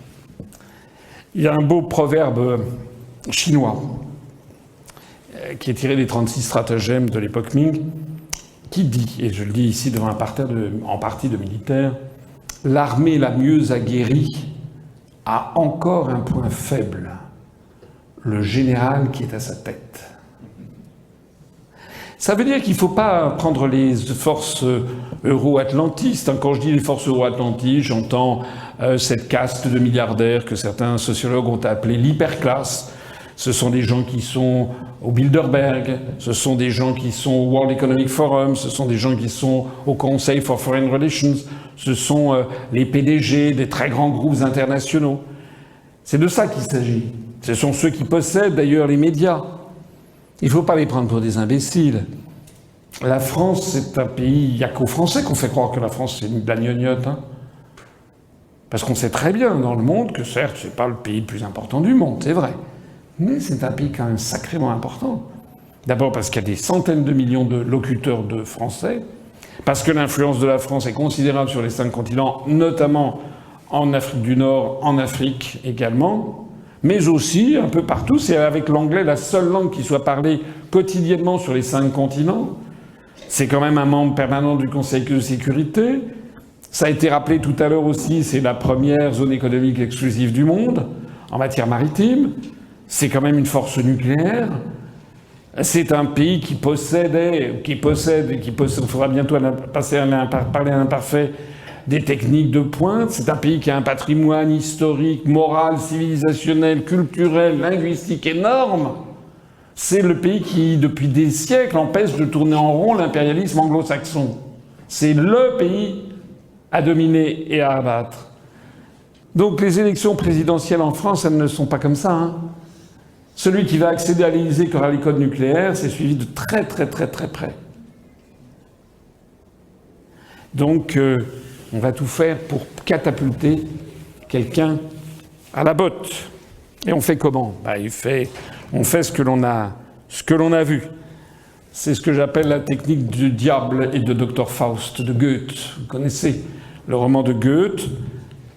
Speaker 1: Il y a un beau proverbe chinois qui est tiré des 36 stratagèmes de l'époque Ming, qui dit, et je le dis ici devant un parterre en partie de militaires, « L'armée la mieux aguerrie a encore un point faible, le général qui est à sa tête. » Ça veut dire qu'il ne faut pas prendre les forces euro-atlantistes. Quand je dis les forces euro-atlantistes, j'entends cette caste de milliardaires que certains sociologues ont appelée l'hyperclasse. Ce sont des gens qui sont au Bilderberg, ce sont des gens qui sont au World Economic Forum, ce sont des gens qui sont au Conseil for Foreign Relations, ce sont les PDG des très grands groupes internationaux. C'est de ça qu'il s'agit. Ce sont ceux qui possèdent d'ailleurs les médias. Il ne faut pas les prendre pour des imbéciles. La France, c'est un pays... Il n'y a qu'aux Français qu'on fait croire que la France, c'est de la gnognotte. Hein. Parce qu'on sait très bien dans le monde que, certes, c'est pas le pays le plus important du monde, c'est vrai. Mais c'est un pays quand même sacrément important. D'abord parce qu'il y a des centaines de millions de locuteurs de français, parce que l'influence de la France est considérable sur les 5 continents, notamment en Afrique du Nord, en Afrique également, mais aussi un peu partout. C'est avec l'anglais la seule langue qui soit parlée quotidiennement sur les 5 continents. C'est quand même un membre permanent du Conseil de sécurité. Ça a été rappelé tout à l'heure aussi, c'est la première zone économique exclusive du monde en matière maritime. C'est quand même une force nucléaire. C'est un pays qui possède, il faudra bientôt parler à l'imparfait, des techniques de pointe. C'est un pays qui a un patrimoine historique, moral, civilisationnel, culturel, linguistique énorme. C'est le pays qui, depuis des siècles, empêche de tourner en rond l'impérialisme anglo-saxon. C'est le pays à dominer et à abattre. Donc les élections présidentielles en France, elles ne sont pas comme ça. Hein. Celui qui va accéder à l'Élysée qui aura les codes nucléaires, c'est suivi de très près. Donc on va tout faire pour catapulter quelqu'un à la botte. Et on fait comment? On fait ce que l'on a vu. C'est ce que j'appelle la technique du diable et de Dr Faust de Goethe. Vous connaissez le roman de Goethe,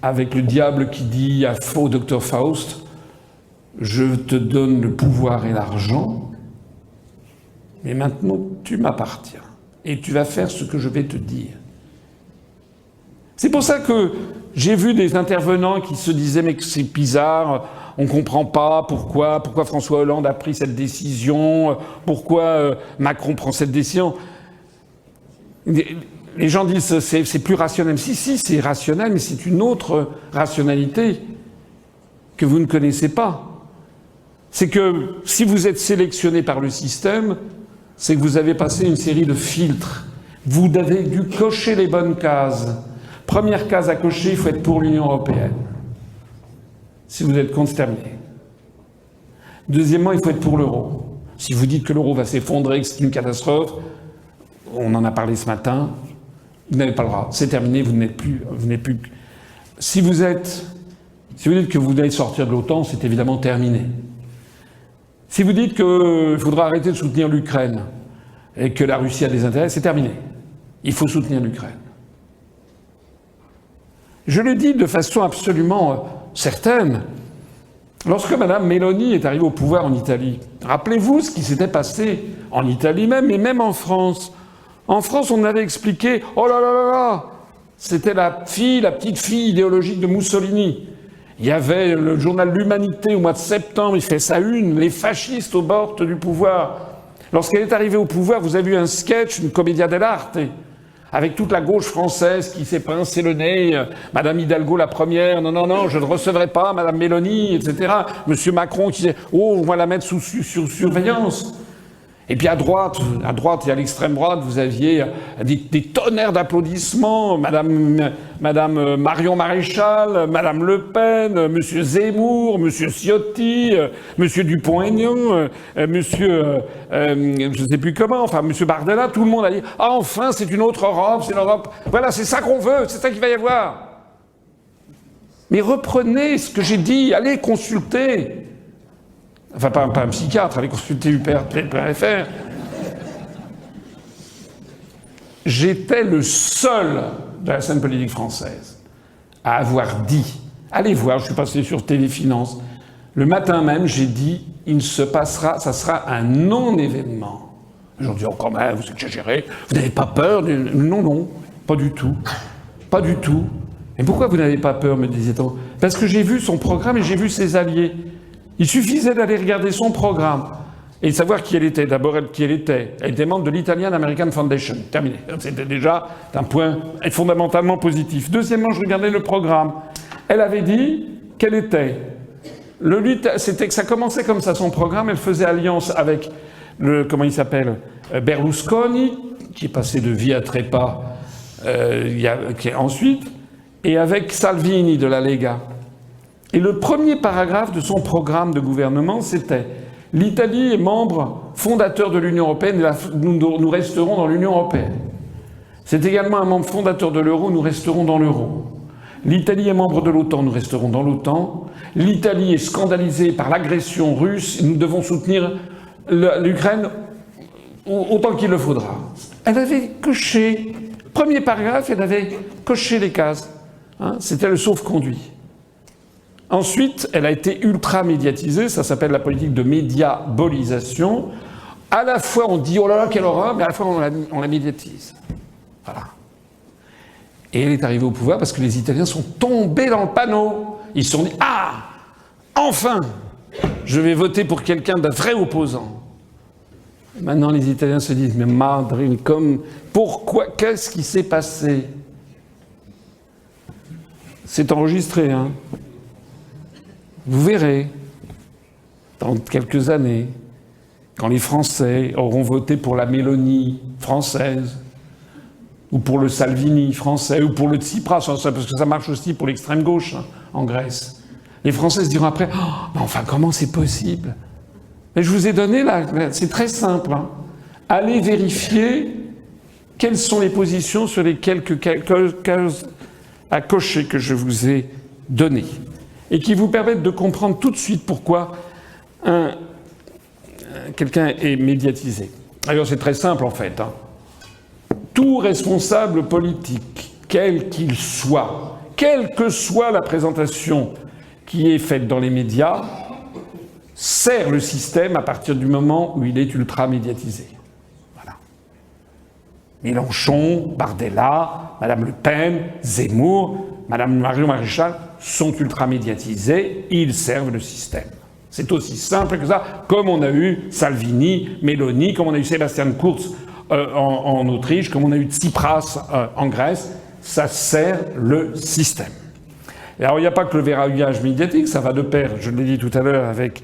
Speaker 1: avec le diable qui dit à faux Dr Faust: je te donne le pouvoir et l'argent, mais maintenant tu m'appartiens et tu vas faire ce que je vais te dire. C'est pour ça que j'ai vu des intervenants qui se disaient mais que c'est bizarre, on ne comprend pas pourquoi François Hollande a pris cette décision, pourquoi Macron prend cette décision. Les gens disent c'est plus rationnel. Si, c'est rationnel, mais c'est une autre rationalité que vous ne connaissez pas. C'est que si vous êtes sélectionné par le système, c'est que vous avez passé une série de filtres. Vous avez dû cocher les bonnes cases. Première case à cocher, il faut être pour l'Union européenne. Si vous êtes contre, c'est terminé. Deuxièmement, il faut être pour l'euro. Si vous dites que l'euro va s'effondrer, que c'est une catastrophe, on en a parlé ce matin, vous n'avez pas le droit. C'est terminé, vous n'êtes plus. Si vous dites que vous allez sortir de l'OTAN, c'est évidemment terminé. Si vous dites qu'il faudra arrêter de soutenir l'Ukraine et que la Russie a des intérêts, c'est terminé. Il faut soutenir l'Ukraine. Je le dis de façon absolument certaine. Lorsque Mme Meloni est arrivée au pouvoir en Italie, rappelez-vous ce qui s'était passé en Italie même, et même en France. En France, on avait expliqué « Oh là là là là !» C'était la petite fille idéologique de Mussolini. Il y avait le journal L'Humanité au mois de septembre, il fait sa une, les fascistes aux bords du pouvoir. Lorsqu'elle est arrivée au pouvoir, vous avez vu un sketch, une commedia dell'arte, avec toute la gauche française qui s'est pincé le nez, Madame Hidalgo la première, non, je ne recevrai pas Madame Meloni, etc. Monsieur Macron qui disait « Oh, on va la mettre sous surveillance ». Et puis à droite et à l'extrême droite, vous aviez des tonnerres d'applaudissements, Madame Marion Maréchal, Madame Le Pen, Monsieur Zemmour, Monsieur Ciotti, Monsieur Dupont-Aignan, Monsieur je ne sais plus comment, enfin Monsieur Bardella, tout le monde a dit « Ah enfin, c'est une autre Europe, c'est l'Europe, voilà, c'est ça qu'on veut, c'est ça qu'il va y avoir ». Mais reprenez ce que j'ai dit, allez consulter. Enfin, pas un psychiatre, allez consulter UPR.fr. J'étais le seul de la scène politique française à avoir dit, allez voir, je suis passé sur TV Finance, le matin même, j'ai dit, ça sera un non-événement. Les gens disent, oh quand même, vous exagérez, vous n'avez pas peur? Non, pas du tout. Pas du tout. Et pourquoi vous n'avez pas peur, me disait-on? Parce que j'ai vu son programme et j'ai vu ses alliés. Il suffisait d'aller regarder son programme et de savoir qui elle était. D'abord, qui elle était. Elle était membre de l'Italian American Foundation. Terminé. C'était déjà un point fondamentalement positif. Deuxièmement, je regardais le programme. Elle avait dit qu'elle était. C'était que ça commençait comme ça, son programme. Elle faisait alliance avec comment il s'appelle, Berlusconi, qui est passé de via trépas ensuite, et avec Salvini de la Lega. Et le premier paragraphe de son programme de gouvernement, c'était « L'Italie est membre fondateur de l'Union européenne et nous resterons dans l'Union européenne. C'est également un membre fondateur de l'euro, nous resterons dans l'euro. L'Italie est membre de l'OTAN, nous resterons dans l'OTAN. L'Italie est scandalisée par l'agression russe et nous devons soutenir l'Ukraine autant qu'il le faudra. » Elle avait coché, premier paragraphe, elle avait coché les cases. Hein, c'était le sauf-conduit. Ensuite, elle a été ultra médiatisée, ça s'appelle la politique de médiabolisation. À la fois on dit « oh là là, quelle horreur », mais à la fois on la médiatise. Voilà. Et elle est arrivée au pouvoir parce que les Italiens sont tombés dans le panneau. Ils se sont dit « ah, enfin, je vais voter pour quelqu'un d'un vrai opposant ». Maintenant, les Italiens se disent « mais madrine, pourquoi, qu'est-ce qui s'est passé ?» C'est enregistré, hein. Vous verrez, dans quelques années, quand les Français auront voté pour la Mélonie française, ou pour le Salvini français, ou pour le Tsipras, parce que ça marche aussi pour l'extrême gauche en Grèce. Les Français se diront après « Oh, mais enfin, comment c'est possible ?» Mais je vous ai donné là, c'est très simple. Allez vérifier quelles sont les positions sur les quelques cases à cocher que je vous ai données et qui vous permettent de comprendre tout de suite pourquoi quelqu'un est médiatisé. Alors c'est très simple en fait. Tout responsable politique, quel qu'il soit, quelle que soit la présentation qui est faite dans les médias, sert le système à partir du moment où il est ultra médiatisé. Voilà. Mélenchon, Bardella, Madame Le Pen, Zemmour, Madame Marion Maréchal sont ultra médiatisés, ils servent le système. C'est aussi simple que ça, comme on a eu Salvini, Meloni, comme on a eu Sebastian Kurz en Autriche, comme on a eu Tsipras en Grèce, ça sert le système. Et alors il n'y a pas que le verrouillage médiatique, ça va de pair, je l'ai dit tout à l'heure, avec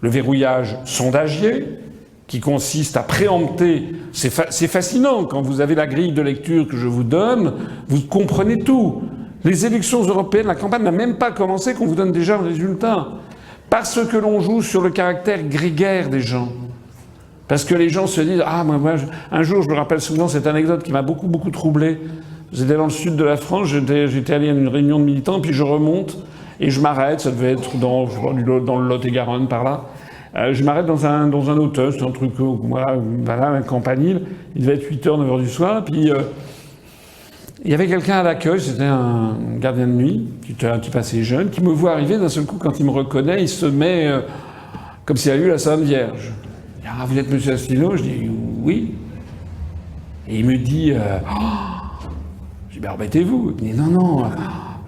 Speaker 1: le verrouillage sondagier, qui consiste à préempter. C'est fascinant, quand vous avez la grille de lecture que je vous donne, vous comprenez tout. Les élections européennes, la campagne n'a même pas commencé qu'on vous donne déjà le résultat. Parce que l'on joue sur le caractère grégaire des gens. Parce que les gens se disent « Ah, un jour, je me rappelle souvent cette anecdote qui m'a beaucoup troublé. J'étais dans le sud de la France, j'étais allé à une réunion de militants, puis je remonte, et je m'arrête, ça devait être dans le Lot-et-Garonne, par là. Je m'arrête dans un hôtel, c'est un truc, voilà, un campanile. Il devait être 8h, 9h du soir, puis il y avait quelqu'un à l'accueil, c'était un gardien de nuit, qui était un type assez jeune, qui me voit arriver, d'un seul coup, quand il me reconnaît, il se met comme s'il avait vu la Sainte Vierge. Il dit « Ah, vous êtes monsieur Asselineau ?» Je dis « Oui. » Et il me dit je dis « Ben, remettez-vous. » Il me dit « Non,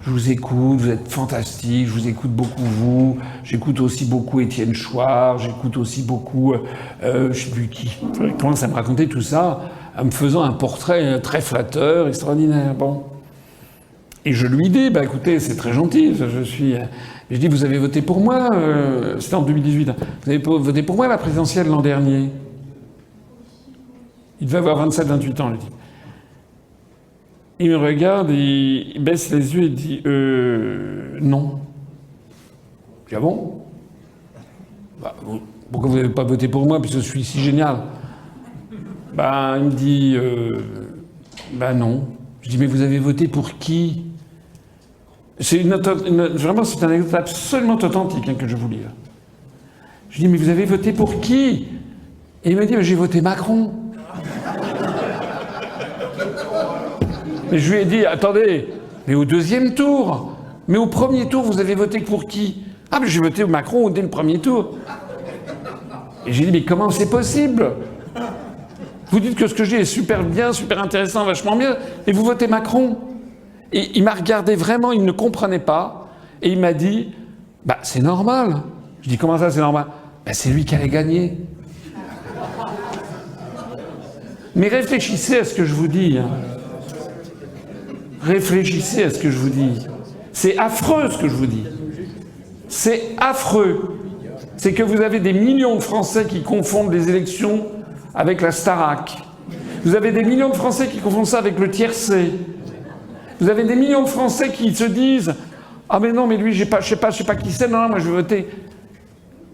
Speaker 1: je vous écoute, vous êtes fantastique, je vous écoute beaucoup vous, j'écoute aussi beaucoup Étienne Chouard, j'écoute aussi beaucoup, je sais plus qui. Il commence à me raconter tout ça, en me faisant un portrait très flatteur, extraordinaire. Bon. Et je lui dis, bah écoutez, c'est très gentil, je dis, vous avez voté pour moi, c'était en 2018, vous avez voté pour moi à la présidentielle l'an dernier. Il devait avoir 27-28 ans, je dis. Il me regarde, il baisse les yeux et dit non. Je dis ah bon bah, pourquoi vous n'avez pas voté pour moi puisque je suis si génial? Bah, il me dit bah non. Je dis mais vous avez voté pour qui? Vraiment c'est une anecdote absolument authentique que je vous lis. Je dis mais vous avez voté pour qui? Et il me dit j'ai voté Macron. Mais je lui ai dit, attendez, mais au deuxième tour, mais au premier tour, vous avez voté pour qui? Ah, mais j'ai voté Macron dès le premier tour. Et j'ai dit, mais comment c'est possible? Vous dites que ce que je dis est super bien, super intéressant, vachement bien, et vous votez Macron? Et il m'a regardé vraiment, il ne comprenait pas, et il m'a dit, bah c'est normal. Je dis, comment ça c'est normal? Bah c'est lui qui allait gagner. Mais réfléchissez à ce que je vous dis. Réfléchissez à ce que je vous dis. C'est affreux ce que je vous dis. C'est affreux. C'est que vous avez des millions de Français qui confondent les élections avec la Starac. Vous avez des millions de Français qui confondent ça avec le tiercé. Vous avez des millions de Français qui se disent « Ah mais non, mais lui, je sais pas qui c'est, non, moi je vais voter. »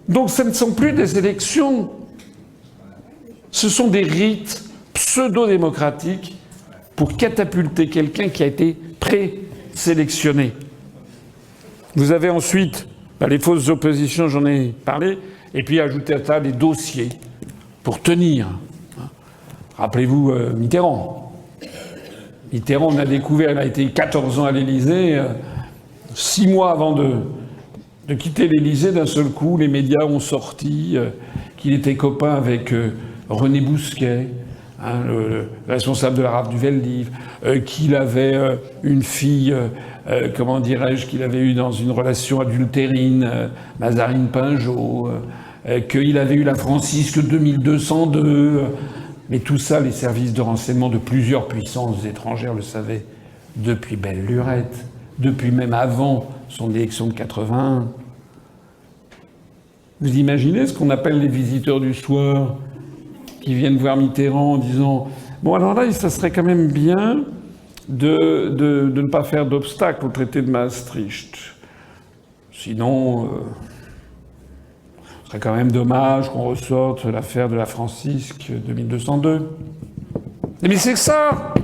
Speaker 1: Donc ce ne sont plus des élections. Ce sont des rites pseudo-démocratiques pour catapulter quelqu'un qui a été présélectionné. Vous avez ensuite les fausses oppositions, j'en ai parlé, et puis ajouter à ça des dossiers pour tenir. Rappelez-vous Mitterrand. Mitterrand, on a découvert, il a été 14 ans à l'Élysée. 6 mois avant de quitter l'Élysée, d'un seul coup, les médias ont sorti qu'il était copain avec René Bousquet, le responsable de la RAF du Veldiv, qu'il avait une fille, comment dirais-je, qu'il avait eu dans une relation adultérine, Mazarine Pinjot, qu'il avait eu la Francisque 2202. Mais tout ça, les services de renseignement de plusieurs puissances étrangères le savaient depuis belle lurette, depuis même avant son élection de 81. Vous imaginez ce qu'on appelle les visiteurs du soir qui viennent voir Mitterrand en disant « Bon, alors là, ça serait quand même bien de ne pas faire d'obstacle au traité de Maastricht. Sinon, ce serait quand même dommage qu'on ressorte l'affaire de la Francisque de 1202. Mais c'est ça!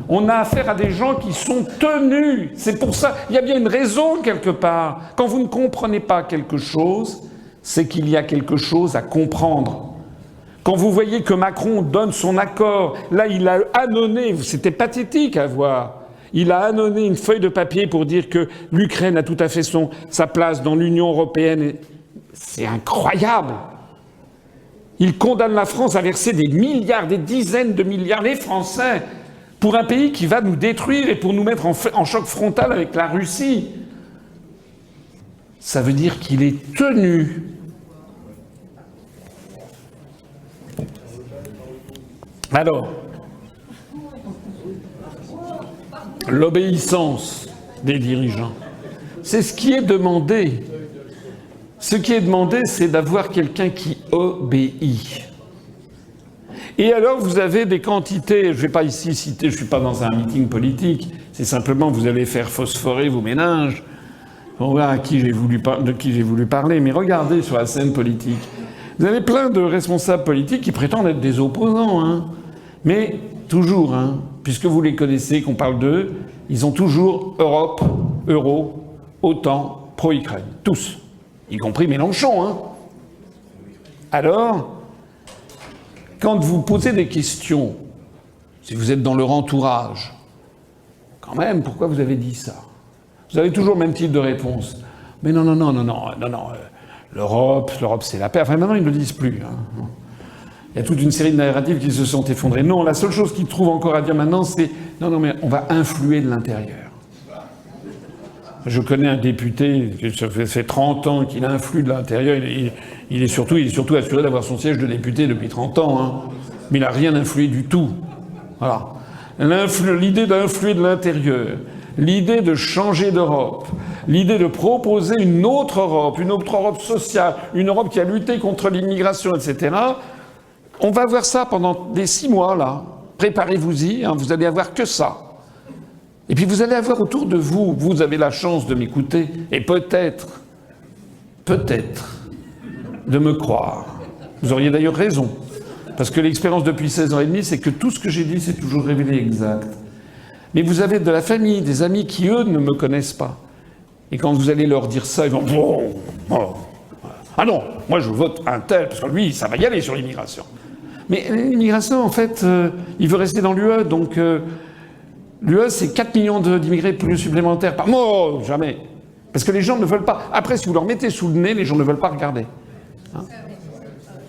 Speaker 1: On a affaire à des gens qui sont tenus. C'est pour ça. Il y a bien une raison quelque part. Quand vous ne comprenez pas quelque chose, c'est qu'il y a quelque chose à comprendre. Quand vous voyez que Macron donne son accord, là il a annonné, c'était pathétique à voir, il a annonné une feuille de papier pour dire que l'Ukraine a tout à fait sa place dans l'Union européenne. C'est incroyable. Il condamne la France à verser des milliards, des dizaines de milliards, les Français, pour un pays qui va nous détruire et pour nous mettre en choc frontal avec la Russie. Ça veut dire qu'il est tenu. Alors, l'obéissance des dirigeants, c'est ce qui est demandé. Ce qui est demandé, c'est d'avoir quelqu'un qui obéit. Et alors, vous avez des quantités, je ne vais pas ici citer, je ne suis pas dans un meeting politique, c'est simplement vous allez faire phosphorer vos méninges, on voit de qui j'ai voulu parler, mais regardez sur la scène politique. Vous avez plein de responsables politiques qui prétendent être des opposants, hein. Mais toujours, hein, puisque vous les connaissez, qu'on parle d'eux, ils ont toujours Europe, euro, OTAN, pro-Ukraine. Tous. Y compris Mélenchon, hein. Alors, quand vous posez des questions, si vous êtes dans leur entourage, quand même, pourquoi vous avez dit ça? Vous avez toujours le même type de réponse. Mais non, l'Europe c'est la paix. Enfin, maintenant, ils ne le disent plus, hein. Il y a toute une série de narratifs qui se sont effondrés. Non, la seule chose qu'ils trouvent encore à dire maintenant, c'est « Non, mais on va influer de l'intérieur ». Je connais un député, ça fait 30 ans qu'il influe de l'intérieur. Il est surtout assuré d'avoir son siège de député depuis 30 ans. Hein. Mais il n'a rien influé du tout. Voilà. L'idée d'influer de l'intérieur, l'idée de changer d'Europe, l'idée de proposer une autre Europe sociale, une Europe qui a lutté contre l'immigration, etc. On va voir ça pendant des 6 mois, là. Préparez-vous-y, hein, vous allez avoir que ça. Et puis vous allez avoir autour de vous, vous avez la chance de m'écouter, et peut-être, de me croire. Vous auriez d'ailleurs raison. Parce que l'expérience depuis 16 ans et demi, c'est que tout ce que j'ai dit s'est toujours révélé exact. Mais vous avez de la famille, des amis qui, eux, ne me connaissent pas. Et quand vous allez leur dire ça, ils vont « Oh, ah non, moi je vote un tel, parce que lui, ça va y aller sur l'immigration. » Mais l'immigration, en fait, il veut rester dans l'UE, donc l'UE, c'est 4 millions d'immigrés plus supplémentaires par mois, jamais. Parce que les gens ne veulent pas. Après, si vous leur mettez sous le nez, les gens ne veulent pas regarder. Hein,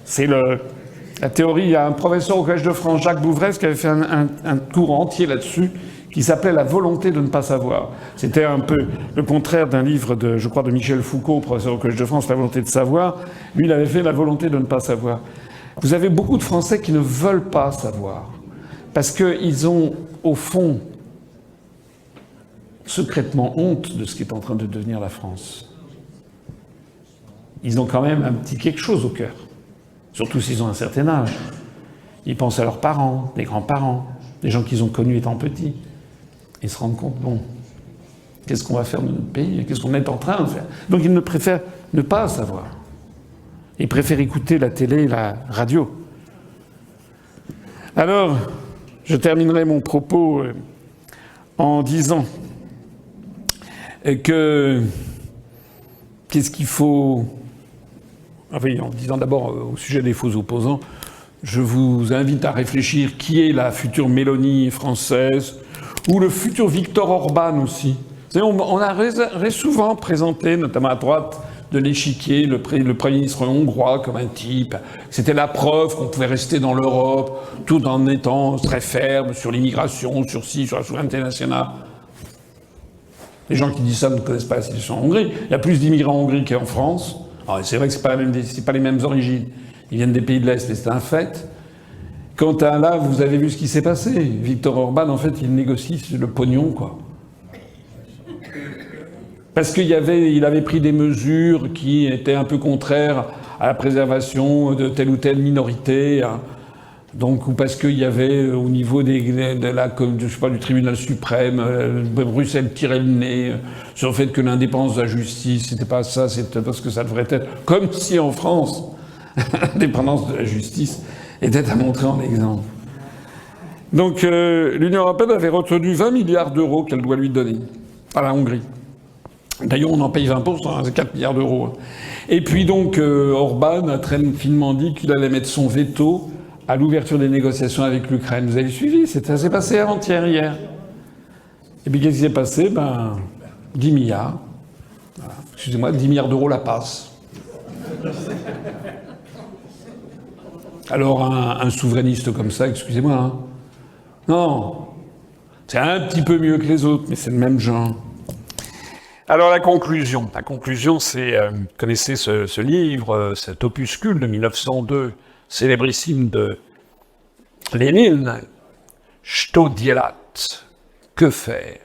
Speaker 1: c'est la théorie. Il y a un professeur au Collège de France, Jacques Bouvresse, qui avait fait un cours entier là-dessus, qui s'appelait « La volonté de ne pas savoir ». C'était un peu le contraire d'un livre je crois, de Michel Foucault, professeur au Collège de France, « La volonté de savoir ». Lui, il avait fait « La volonté de ne pas savoir ». Vous avez beaucoup de Français qui ne veulent pas savoir, parce qu'ils ont, au fond, secrètement honte de ce qui est en train de devenir la France. Ils ont quand même un petit quelque chose au cœur, surtout s'ils ont un certain âge. Ils pensent à leurs parents, les grands-parents, les gens qu'ils ont connus étant petits. Ils se rendent compte, bon, qu'est-ce qu'on va faire de notre pays? Qu'est-ce qu'on est en train de faire? Donc ils préfèrent ne pas savoir. Ils préfèrent écouter la télé et la radio. Alors, je terminerai mon propos en disant que qu'est-ce qu'il faut... Enfin, en disant d'abord au sujet des faux opposants, je vous invite à réfléchir qui est la future Mélanie française ou le futur Viktor Orban aussi. Vous savez, on a souvent présenté, notamment à droite de l'échiquier, le Premier ministre hongrois comme un type. C'était la preuve qu'on pouvait rester dans l'Europe tout en étant très ferme sur l'immigration, sur la souveraineté nationale. Les gens qui disent ça ne connaissent pas la situation en Hongrie. Il y a plus d'immigrants en Hongrie qu'en France. Alors, c'est vrai que c'est pas les mêmes origines. Ils viennent des pays de l'Est, mais c'est un fait. Quant à là, vous avez vu ce qui s'est passé. Viktor Orban, en fait, il négocie le pognon, quoi. Parce qu'il avait pris des mesures qui étaient un peu contraires à la préservation de telle ou telle minorité. Hein. Donc, ou parce qu'il y avait au niveau je sais pas, du tribunal suprême, Bruxelles tirait le nez sur le fait que l'indépendance de la justice, c'était pas ça, c'était parce que ça devrait être. Comme si en France, l'indépendance de la justice était à montrer en exemple. Donc, l'Union européenne avait retenu 20 milliards d'euros qu'elle doit lui donner à la Hongrie. D'ailleurs, on en paye 20%, hein, c'est 4 milliards d'euros. Et puis donc, Orban a très finement dit qu'il allait mettre son veto à l'ouverture des négociations avec l'Ukraine. Vous avez suivi? Ça s'est passé avant-hier, hier. Et puis qu'est-ce qui s'est passé? 10 milliards. Voilà. Excusez-moi, 10 milliards d'euros la passe. Alors un souverainiste comme ça, excusez-moi, hein. Non. C'est un petit peu mieux que les autres, mais c'est le même genre. Alors la conclusion. La conclusion, c'est, vous connaissez ce livre, cet opuscule de 1902, célébrissime de Lénine, Что делать? Que faire?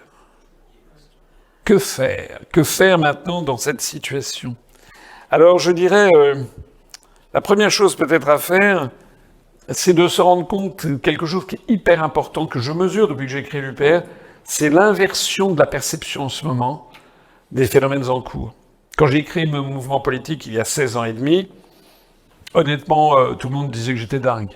Speaker 1: Que faire? Que faire maintenant dans cette situation? Alors je dirais, la première chose peut-être à faire, c'est de se rendre compte de quelque chose qui est hyper important, que je mesure depuis que j'ai créé l'UPR, c'est l'inversion de la perception en ce moment des phénomènes en cours. Quand j'ai créé mon mouvement politique il y a 16 ans et demi, honnêtement, tout le monde disait que j'étais dingue.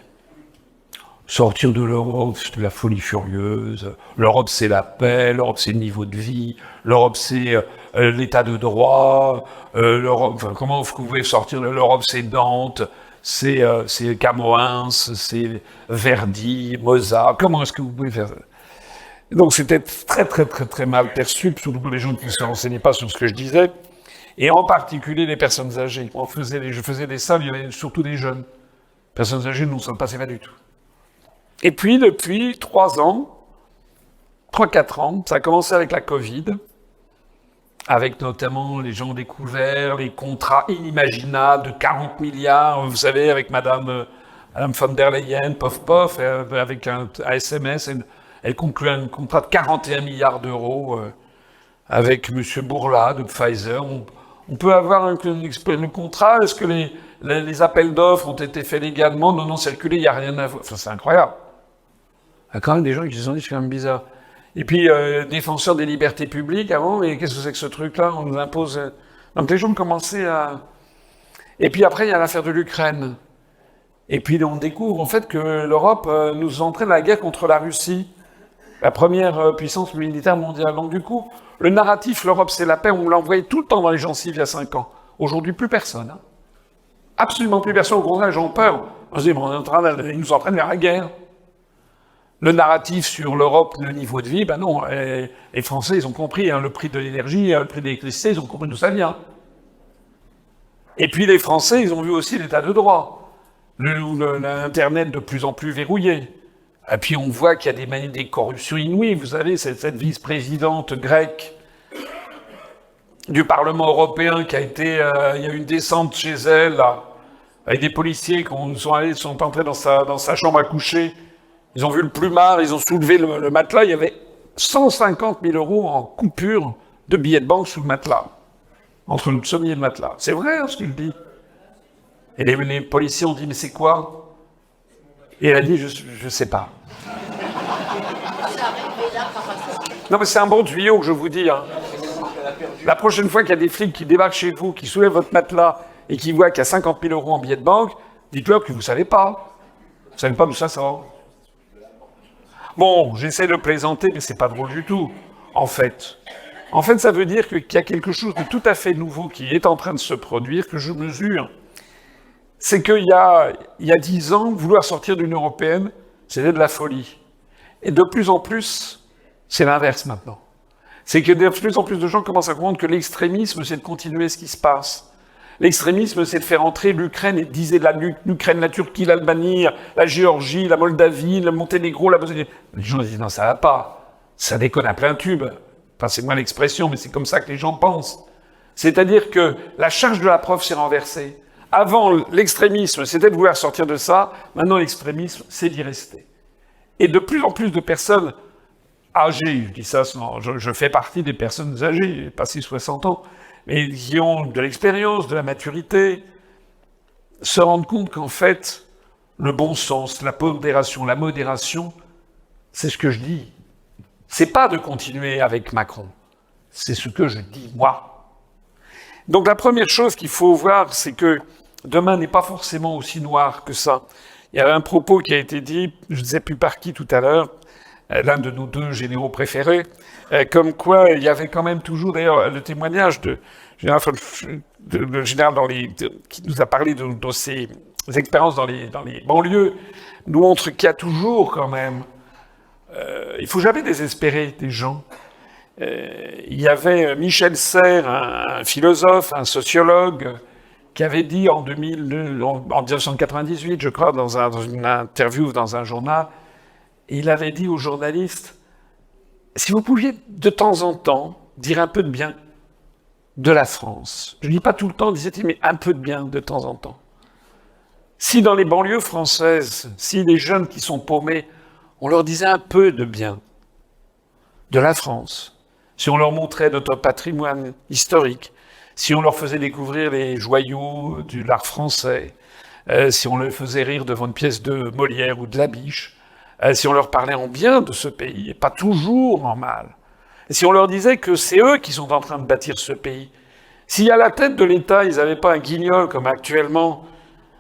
Speaker 1: Sortir de l'Europe, c'était la folie furieuse. L'Europe, c'est la paix. L'Europe, c'est le niveau de vie. L'Europe, c'est l'état de droit. L'Europe, enfin, comment vous pouvez sortir de l'Europe? C'est Dante, c'est Camoens, c'est Verdi, Mozart. Comment est-ce que vous pouvez faire ça? Donc c'était très très très très mal perçu, surtout pour les gens qui ne se renseignaient pas sur ce que je disais, et en particulier les personnes âgées. Je faisais des salles, il y avait surtout des jeunes. Personnes âgées, nous, ça ne passait pas du tout. Et puis, depuis 3 ans, 3-4 ans, ça a commencé avec la Covid, avec notamment, les gens ont découvert les contrats inimaginables de 40 milliards, vous savez, avec Madame von der Leyen, pof, avec un SMS, elle conclut un contrat de 41 milliards d'euros avec M. Bourla de Pfizer. On peut avoir le contrat, est-ce que les appels d'offres ont été faits légalement? Non, circulé, il n'y a rien à voir. Enfin, c'est incroyable. Il y a quand même des gens qui se sont dit, c'est quand même bizarre. Et puis, défenseur des libertés publiques, avant, mais qu'est-ce que c'est que ce truc-là? On nous impose... Donc les gens commençaient à... Et puis après, il y a l'affaire de l'Ukraine. Et puis on découvre en fait que l'Europe nous entraîne à la guerre contre la Russie, la première puissance militaire mondiale. Donc du coup, le narratif, l'Europe c'est la paix, on l'a envoyé tout le temps dans les gencives il y a 5 ans. Aujourd'hui, plus personne. Hein. Absolument plus personne. Au contraire, les gens ont peur. On se dit, ils nous entraînent vers la guerre. Le narratif sur l'Europe, le niveau de vie, ben non, les Français, ils ont compris, hein, le prix de l'énergie, le prix de l'électricité, ils ont compris d'où ça vient. Et puis les Français, ils ont vu aussi l'état de droit. L'Internet de plus en plus verrouillé. Et puis on voit qu'il y a des corruptions inouïes. Vous savez, cette vice-présidente grecque du Parlement européen qui a été... il y a eu une descente chez elle, là, avec des policiers qui sont entrés dans sa chambre à coucher. Ils ont vu le plumard, ils ont soulevé le matelas. Il y avait 150 000 euros en coupure de billets de banque sous le matelas. Entre le sommier et le matelas. C'est vrai, hein, ce qu'il dit. Et les policiers ont dit, mais c'est quoi? Et elle a dit, je sais pas. Non, mais c'est un bon tuyau que je vous dis. Hein. La prochaine fois qu'il y a des flics qui débarquent chez vous, qui soulèvent votre matelas et qui voient qu'il y a 50 000 euros en billets de banque, dites-leur que vous savez pas. Vous savez pas d'où ça sort. Bon, j'essaie de plaisanter, mais c'est pas drôle du tout, en fait. En fait, ça veut dire qu'il y a quelque chose de tout à fait nouveau qui est en train de se produire, que je mesure. C'est qu'il y a 10 ans, vouloir sortir d'une européenne, c'était de la folie. Et de plus en plus, c'est l'inverse maintenant. C'est que de plus en plus de gens commencent à comprendre que l'extrémisme, c'est de continuer ce qui se passe. L'extrémisme, c'est de faire entrer l'Ukraine et disait l'Ukraine, la Turquie, l'Albanie, la Géorgie, la Moldavie, le Monténégro, la Bosnie. Les gens disent non, ça va pas. Ça déconne à plein tube. Passez-moi l'expression, mais c'est comme ça que les gens pensent. C'est-à-dire que la charge de la preuve s'est renversée. Avant, l'extrémisme, c'était de vouloir sortir de ça. Maintenant, l'extrémisme, c'est d'y rester. Et de plus en plus de personnes âgées, je dis ça, je fais partie des personnes âgées, passé 60 ans, mais qui ont de l'expérience, de la maturité, se rendent compte qu'en fait,
Speaker 2: le bon sens, la pondération, la modération, c'est ce que je dis. C'est pas de continuer avec Macron, c'est ce que je dis moi. Donc la première chose qu'il faut voir, c'est que demain n'est pas forcément aussi noir que ça. Il y avait un propos qui a été dit, je ne sais plus par qui tout à l'heure, l'un de nos deux généraux préférés, comme quoi il y avait quand même toujours, d'ailleurs, le témoignage de général qui nous a parlé de ses expériences dans les banlieues, nous montre qu'il y a toujours quand même, il faut jamais désespérer des gens. Il y avait Michel Serres, un philosophe, un sociologue, qui avait dit en 1998, je crois, dans une interview dans un journal, il avait dit aux journalistes, si vous pouviez de temps en temps dire un peu de bien de la France, je ne dis pas tout le temps, disait-il, mais un peu de bien de temps en temps. Si dans les banlieues françaises, si les jeunes qui sont paumés, on leur disait un peu de bien de la France, si on leur montrait notre patrimoine historique, si on leur faisait découvrir les joyaux de l'art français, si on les faisait rire devant une pièce de Molière ou de Labiche, si on leur parlait en bien de ce pays, et pas toujours en mal, et si on leur disait que c'est eux qui sont en train de bâtir ce pays, si à la tête de l'État, ils n'avaient pas un guignol comme actuellement,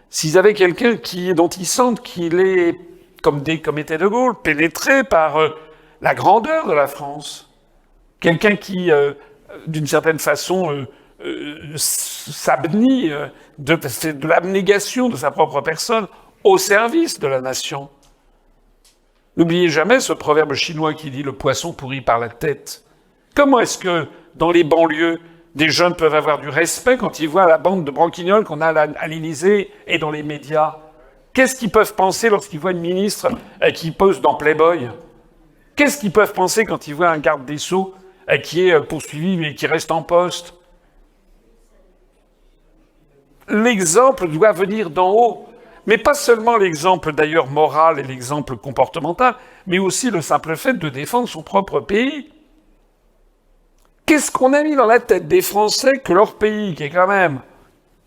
Speaker 2: s'ils avaient quelqu'un dont ils sentent qu'il est, comme était De Gaulle, pénétré par la grandeur de la France, quelqu'un qui, d'une certaine façon, s'abnie de l'abnégation de sa propre personne au service de la nation. N'oubliez jamais ce proverbe chinois qui dit « le poisson pourrit par la tête ». Comment est-ce que, dans les banlieues, des jeunes peuvent avoir du respect quand ils voient la bande de branquignoles qu'on a à l'Élysée et dans les médias? Qu'est-ce qu'ils peuvent penser lorsqu'ils voient une ministre qui pose dans Playboy? Qu'est-ce qu'ils peuvent penser quand ils voient un garde des Sceaux qui est poursuivi mais qui reste en poste? L'exemple doit venir d'en haut, mais pas seulement l'exemple d'ailleurs moral et l'exemple comportemental, mais aussi le simple fait de défendre son propre pays. Qu'est-ce qu'on a mis dans la tête des Français que leur pays, qui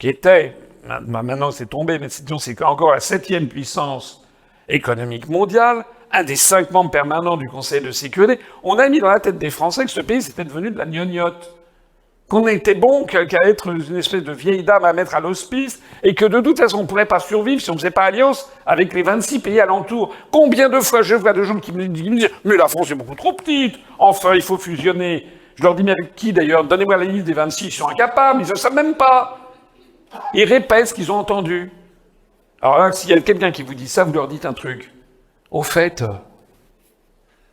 Speaker 2: était, maintenant c'est tombé, mais c'est encore la 7e puissance économique mondiale, un des 5 membres permanents du Conseil de sécurité, on a mis dans la tête des Français que ce pays c'était devenu de la gnognotte. Qu'on était bon qu'à être une espèce de vieille dame à mettre à l'hospice, et que de toute façon on ne pourrait pas survivre si on ne faisait pas alliance avec les 26 pays alentours. Combien de fois je vois de gens qui me disent « Mais la France est beaucoup trop petite, enfin il faut fusionner ». Je leur dis « Mais avec qui d'ailleurs? Donnez-moi la liste des 26, ils sont incapables, ils ne savent même pas ». Ils répètent ce qu'ils ont entendu. Alors là, s'il y a quelqu'un qui vous dit ça, vous leur dites un truc. Au fait,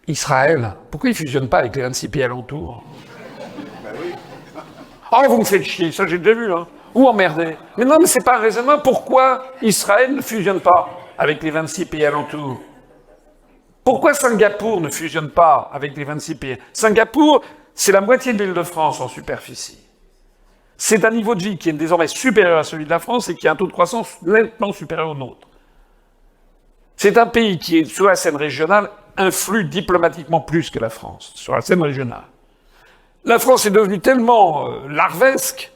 Speaker 2: Israël, pourquoi ils ne fusionnent pas avec les 26 pays alentours? Ah, vous me faites chier, ça j'ai déjà vu, hein. Ou emmerder. Mais non, mais c'est pas un raisonnement. Pourquoi Israël ne fusionne pas avec les 26 pays alentours? Pourquoi Singapour ne fusionne pas avec les 26 pays? Singapour, c'est la moitié de l'Île-de-France en superficie. C'est un niveau de vie qui est désormais supérieur à celui de la France et qui a un taux de croissance nettement supérieur au nôtre. C'est un pays qui, sur la scène régionale, influe diplomatiquement plus que la France, sur la scène régionale. La France est devenue tellement larvesque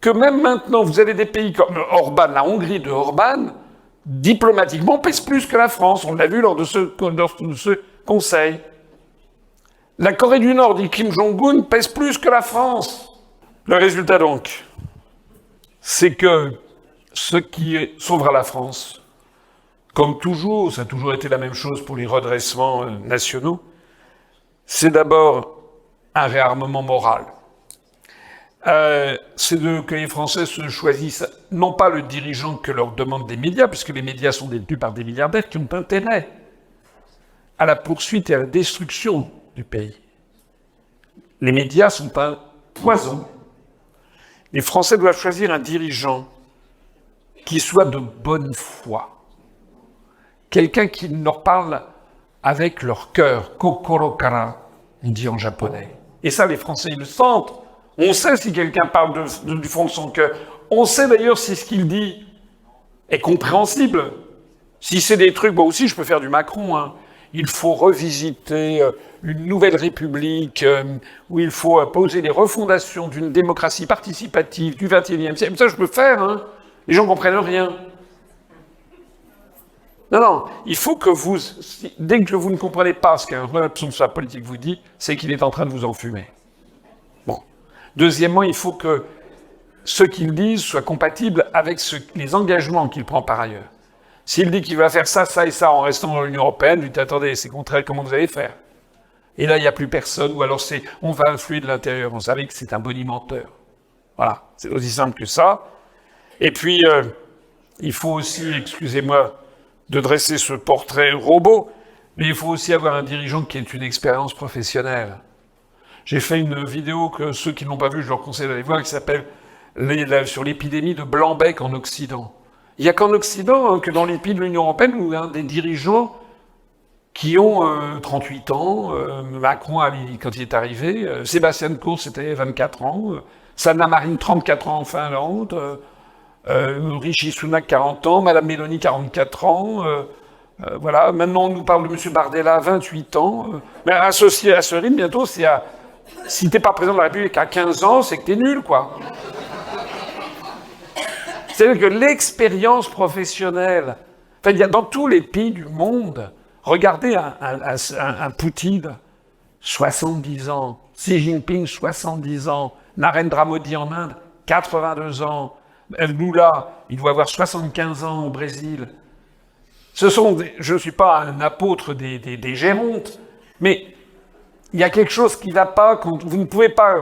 Speaker 2: que même maintenant, vous avez des pays comme Orban, la Hongrie de Orban, diplomatiquement pèse plus que la France. On l'a vu lors de ce Conseil. La Corée du Nord dit Kim Jong-un pèse plus que la France. Le résultat donc, c'est que ce qui sauvera la France, comme toujours, ça a toujours été la même chose pour les redressements nationaux, c'est d'abord un réarmement moral. C'est que les Français se choisissent non pas le dirigeant que leur demandent des médias, puisque les médias sont détenus par des milliardaires qui ont intérêt à la poursuite et à la destruction du pays. Les médias sont un poison. Les Français doivent choisir un dirigeant qui soit de bonne foi, quelqu'un qui leur parle avec leur cœur, kokoro kara, on dit en japonais. Et ça, les Français, ils le sentent. On sait si quelqu'un parle du fond de son cœur. On sait d'ailleurs si ce qu'il dit est compréhensible. Si c'est des trucs, moi aussi, je peux faire du Macron. Hein. Il faut revisiter une nouvelle république où il faut poser les refondations d'une démocratie participative du XXIe siècle. Ça, je peux faire. Hein. Les gens comprennent rien. Non, il faut que vous, dès que vous ne comprenez pas ce qu'un responsable sur la politique vous dit, c'est qu'il est en train de vous enfumer. Bon. Deuxièmement, il faut que ce qu'il dise soit compatible avec les engagements qu'il prend par ailleurs. S'il dit qu'il va faire ça, ça et ça en restant dans l'Union européenne, vous dites attendez, c'est contraire, comment vous allez faire? Et là, il n'y a plus personne, ou alors on va influer de l'intérieur. Vous savez que c'est un bonimenteur. Voilà, c'est aussi simple que ça. Et puis, il faut aussi, excusez-moi, de dresser ce portrait robot, mais il faut aussi avoir un dirigeant qui ait une expérience professionnelle. J'ai fait une vidéo que ceux qui ne l'ont pas vue, je leur conseille d'aller voir, qui s'appelle sur l'épidémie de blanc-bec en Occident. Il n'y a qu'en Occident, que dans les pays de l'Union européenne, où il y a des dirigeants qui ont 38 ans, Macron, quand il est arrivé, Sébastien Kurz, c'était 24 ans, Sanna Marin, 34 ans en Finlande, Rishi Sunak, 40 ans, Madame Meloni, 44 ans, voilà. Maintenant, on nous parle de M. Bardella, 28 ans. Mais associé à ce rythme, bientôt, si t'es pas président de la République à 15 ans, c'est que t'es nul, quoi. C'est-à-dire que l'expérience professionnelle, enfin, il y a dans tous les pays du monde, regardez un Poutine, 70 ans, Xi Jinping, 70 ans, Narendra Modi en Inde, 82 ans, Lula, il doit avoir 75 ans au Brésil. Je ne suis pas un apôtre des gérontes, mais il y a quelque chose qui ne va pas quand vous ne pouvez pas,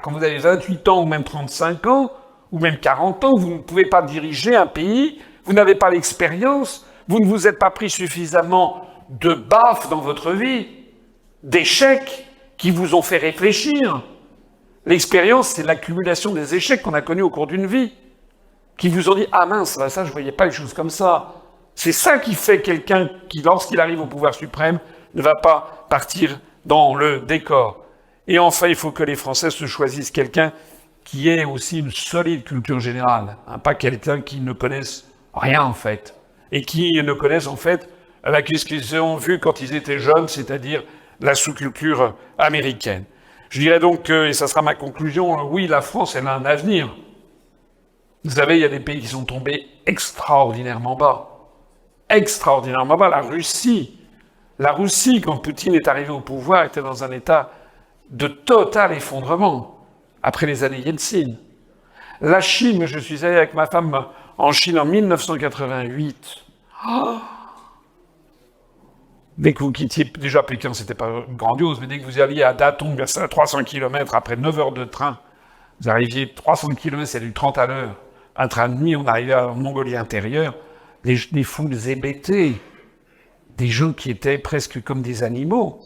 Speaker 2: quand vous avez 28 ans ou même 35 ans, ou même 40 ans, vous ne pouvez pas diriger un pays, vous n'avez pas l'expérience, vous ne vous êtes pas pris suffisamment de baffes dans votre vie, d'échecs qui vous ont fait réfléchir. L'expérience, c'est l'accumulation des échecs qu'on a connus au cours d'une vie, qui vous ont dit « Ah mince, ça, je ne voyais pas les choses comme ça ». C'est ça qui fait quelqu'un qui, lorsqu'il arrive au pouvoir suprême, ne va pas partir dans le décor. Et enfin, il faut que les Français se choisissent quelqu'un qui ait aussi une solide culture générale, hein, pas quelqu'un qui ne connaisse rien en fait, et qui ne connaisse en fait ce qu'ils ont vu quand ils étaient jeunes, c'est-à-dire la sous-culture américaine. Je dirais donc, et ça sera ma conclusion, oui, la France, elle a un avenir. Vous savez, il y a des pays qui sont tombés extraordinairement bas. Extraordinairement bas. La Russie, quand Poutine est arrivé au pouvoir, était dans un état de total effondrement, après les années Yeltsin. La Chine, je suis allé avec ma femme en Chine en 1988. Oh, dès que vous quittiez, déjà Pékin, c'était pas grandiose, mais dès que vous alliez à Datong, à 300 km, après 9 heures de train, vous arriviez 300 km, c'est du 30 à l'heure. Un train de nuit, on arrivait en Mongolie intérieure, des foules hébétées, des gens qui étaient presque comme des animaux,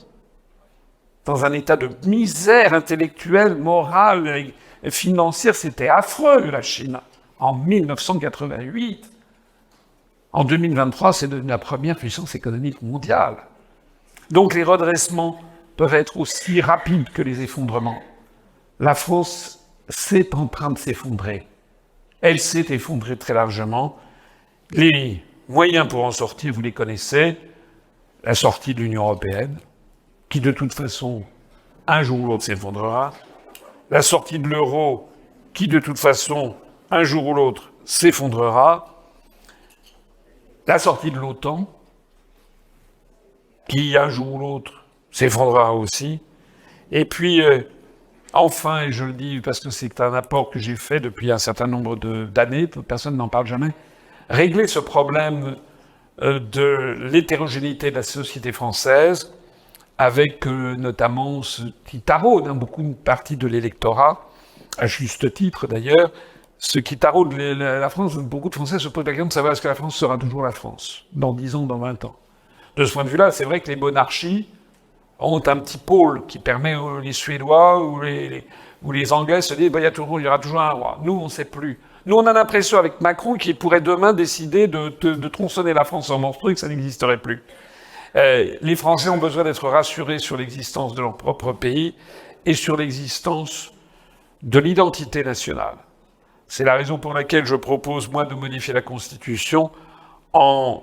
Speaker 2: dans un état de misère intellectuelle, morale et financière. C'était affreux, la Chine, en 1988. En 2023, c'est devenu la première puissance économique mondiale. Donc les redressements peuvent être aussi rapides que les effondrements. La France, c'est en train de s'effondrer. Elle s'est effondrée très largement. Les moyens pour en sortir, vous les connaissez. La sortie de l'Union européenne, qui de toute façon, un jour ou l'autre s'effondrera. La sortie de l'euro, qui de toute façon, un jour ou l'autre s'effondrera. La sortie de l'OTAN, qui un jour ou l'autre s'effondrera aussi. Et puis, enfin, et je le dis parce que c'est un apport que j'ai fait depuis un certain nombre d'années, personne n'en parle jamais, régler ce problème de l'hétérogénéité de la société française, avec notamment ce qui taraude beaucoup de partie de l'électorat, à juste titre d'ailleurs, ce qui taraude la France. Beaucoup de Français se posent la question de savoir est-ce que la France sera toujours la France, dans 10 ans, dans 20 ans. De ce point de vue-là, c'est vrai que les monarchies ont un petit pôle qui permet aux les Suédois ou les Anglais se disent il y aura toujours un roi. Nous, on ne sait plus. Nous, on a l'impression avec Macron qu'il pourrait demain décider de tronçonner la France en morceaux et que ça n'existerait plus. Les Français ont besoin d'être rassurés sur l'existence de leur propre pays et sur l'existence de l'identité nationale. C'est la raison pour laquelle je propose, moi, de modifier la Constitution en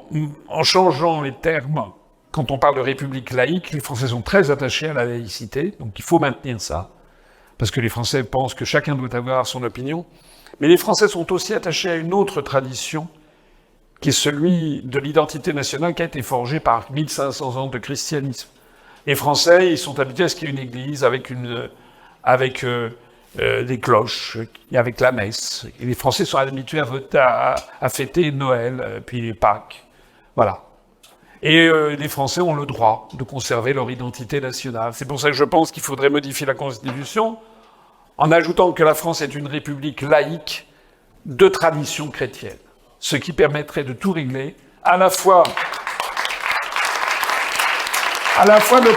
Speaker 2: changeant les termes. Quand on parle de république laïque, les Français sont très attachés à la laïcité, donc il faut maintenir ça. Parce que les Français pensent que chacun doit avoir son opinion. Mais les Français sont aussi attachés à une autre tradition qui est celui de l'identité nationale qui a été forgé par 1500 ans de christianisme. Les Français, ils sont habitués à ce qu'il y ait une église avec des cloches, avec la messe. Et les Français sont habitués à fêter Noël, puis les Pâques. Voilà. Et les Français ont le droit de conserver leur identité nationale. C'est pour ça que je pense qu'il faudrait modifier la Constitution en ajoutant que la France est une république laïque de tradition chrétienne. Ce qui permettrait de tout régler, à la fois de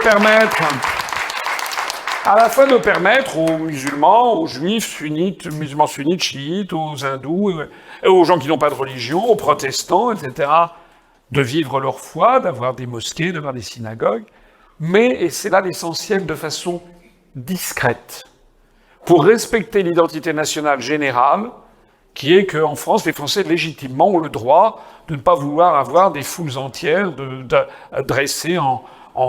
Speaker 2: permettre aux musulmans, aux juifs, sunnites, musulmans sunnites, chiites, aux hindous, aux gens qui n'ont pas de religion, aux protestants, etc., de vivre leur foi, d'avoir des mosquées, d'avoir des synagogues, mais, et c'est là l'essentiel, de façon discrète, pour respecter l'identité nationale générale, qui est qu'en France, les Français, légitimement, ont le droit de ne pas vouloir avoir des foules entières dressées en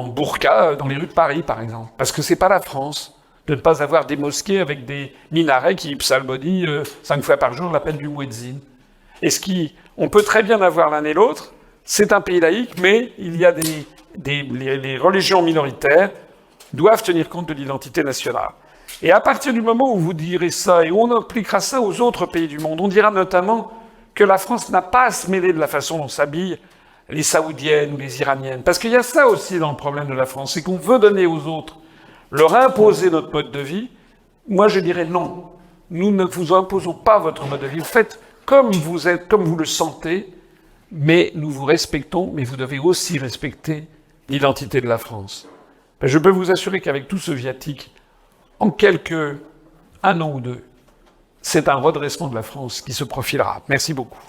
Speaker 2: burqa dans les rues de Paris, par exemple. Parce que c'est pas la France de ne pas avoir des mosquées avec des minarets qui psalmodient 5 fois par jour l'appel du muezzin. On peut très bien avoir l'un et l'autre. C'est un pays laïque, mais il y a les religions minoritaires doivent tenir compte de l'identité nationale. Et à partir du moment où vous direz ça, et où on appliquera ça aux autres pays du monde, on dira notamment que la France n'a pas à se mêler de la façon dont s'habillent les Saoudiennes ou les Iraniennes. Parce qu'il y a ça aussi dans le problème de la France, c'est qu'on veut donner aux autres, leur imposer notre mode de vie. Moi, je dirais non. Nous ne vous imposons pas votre mode de vie. Vous faites comme vous êtes, comme vous le sentez, mais nous vous respectons, mais vous devez aussi respecter l'identité de la France. Je peux vous assurer qu'avec tout ce viatique, en un an ou deux, c'est un redressement de la France qui se profilera. Merci beaucoup.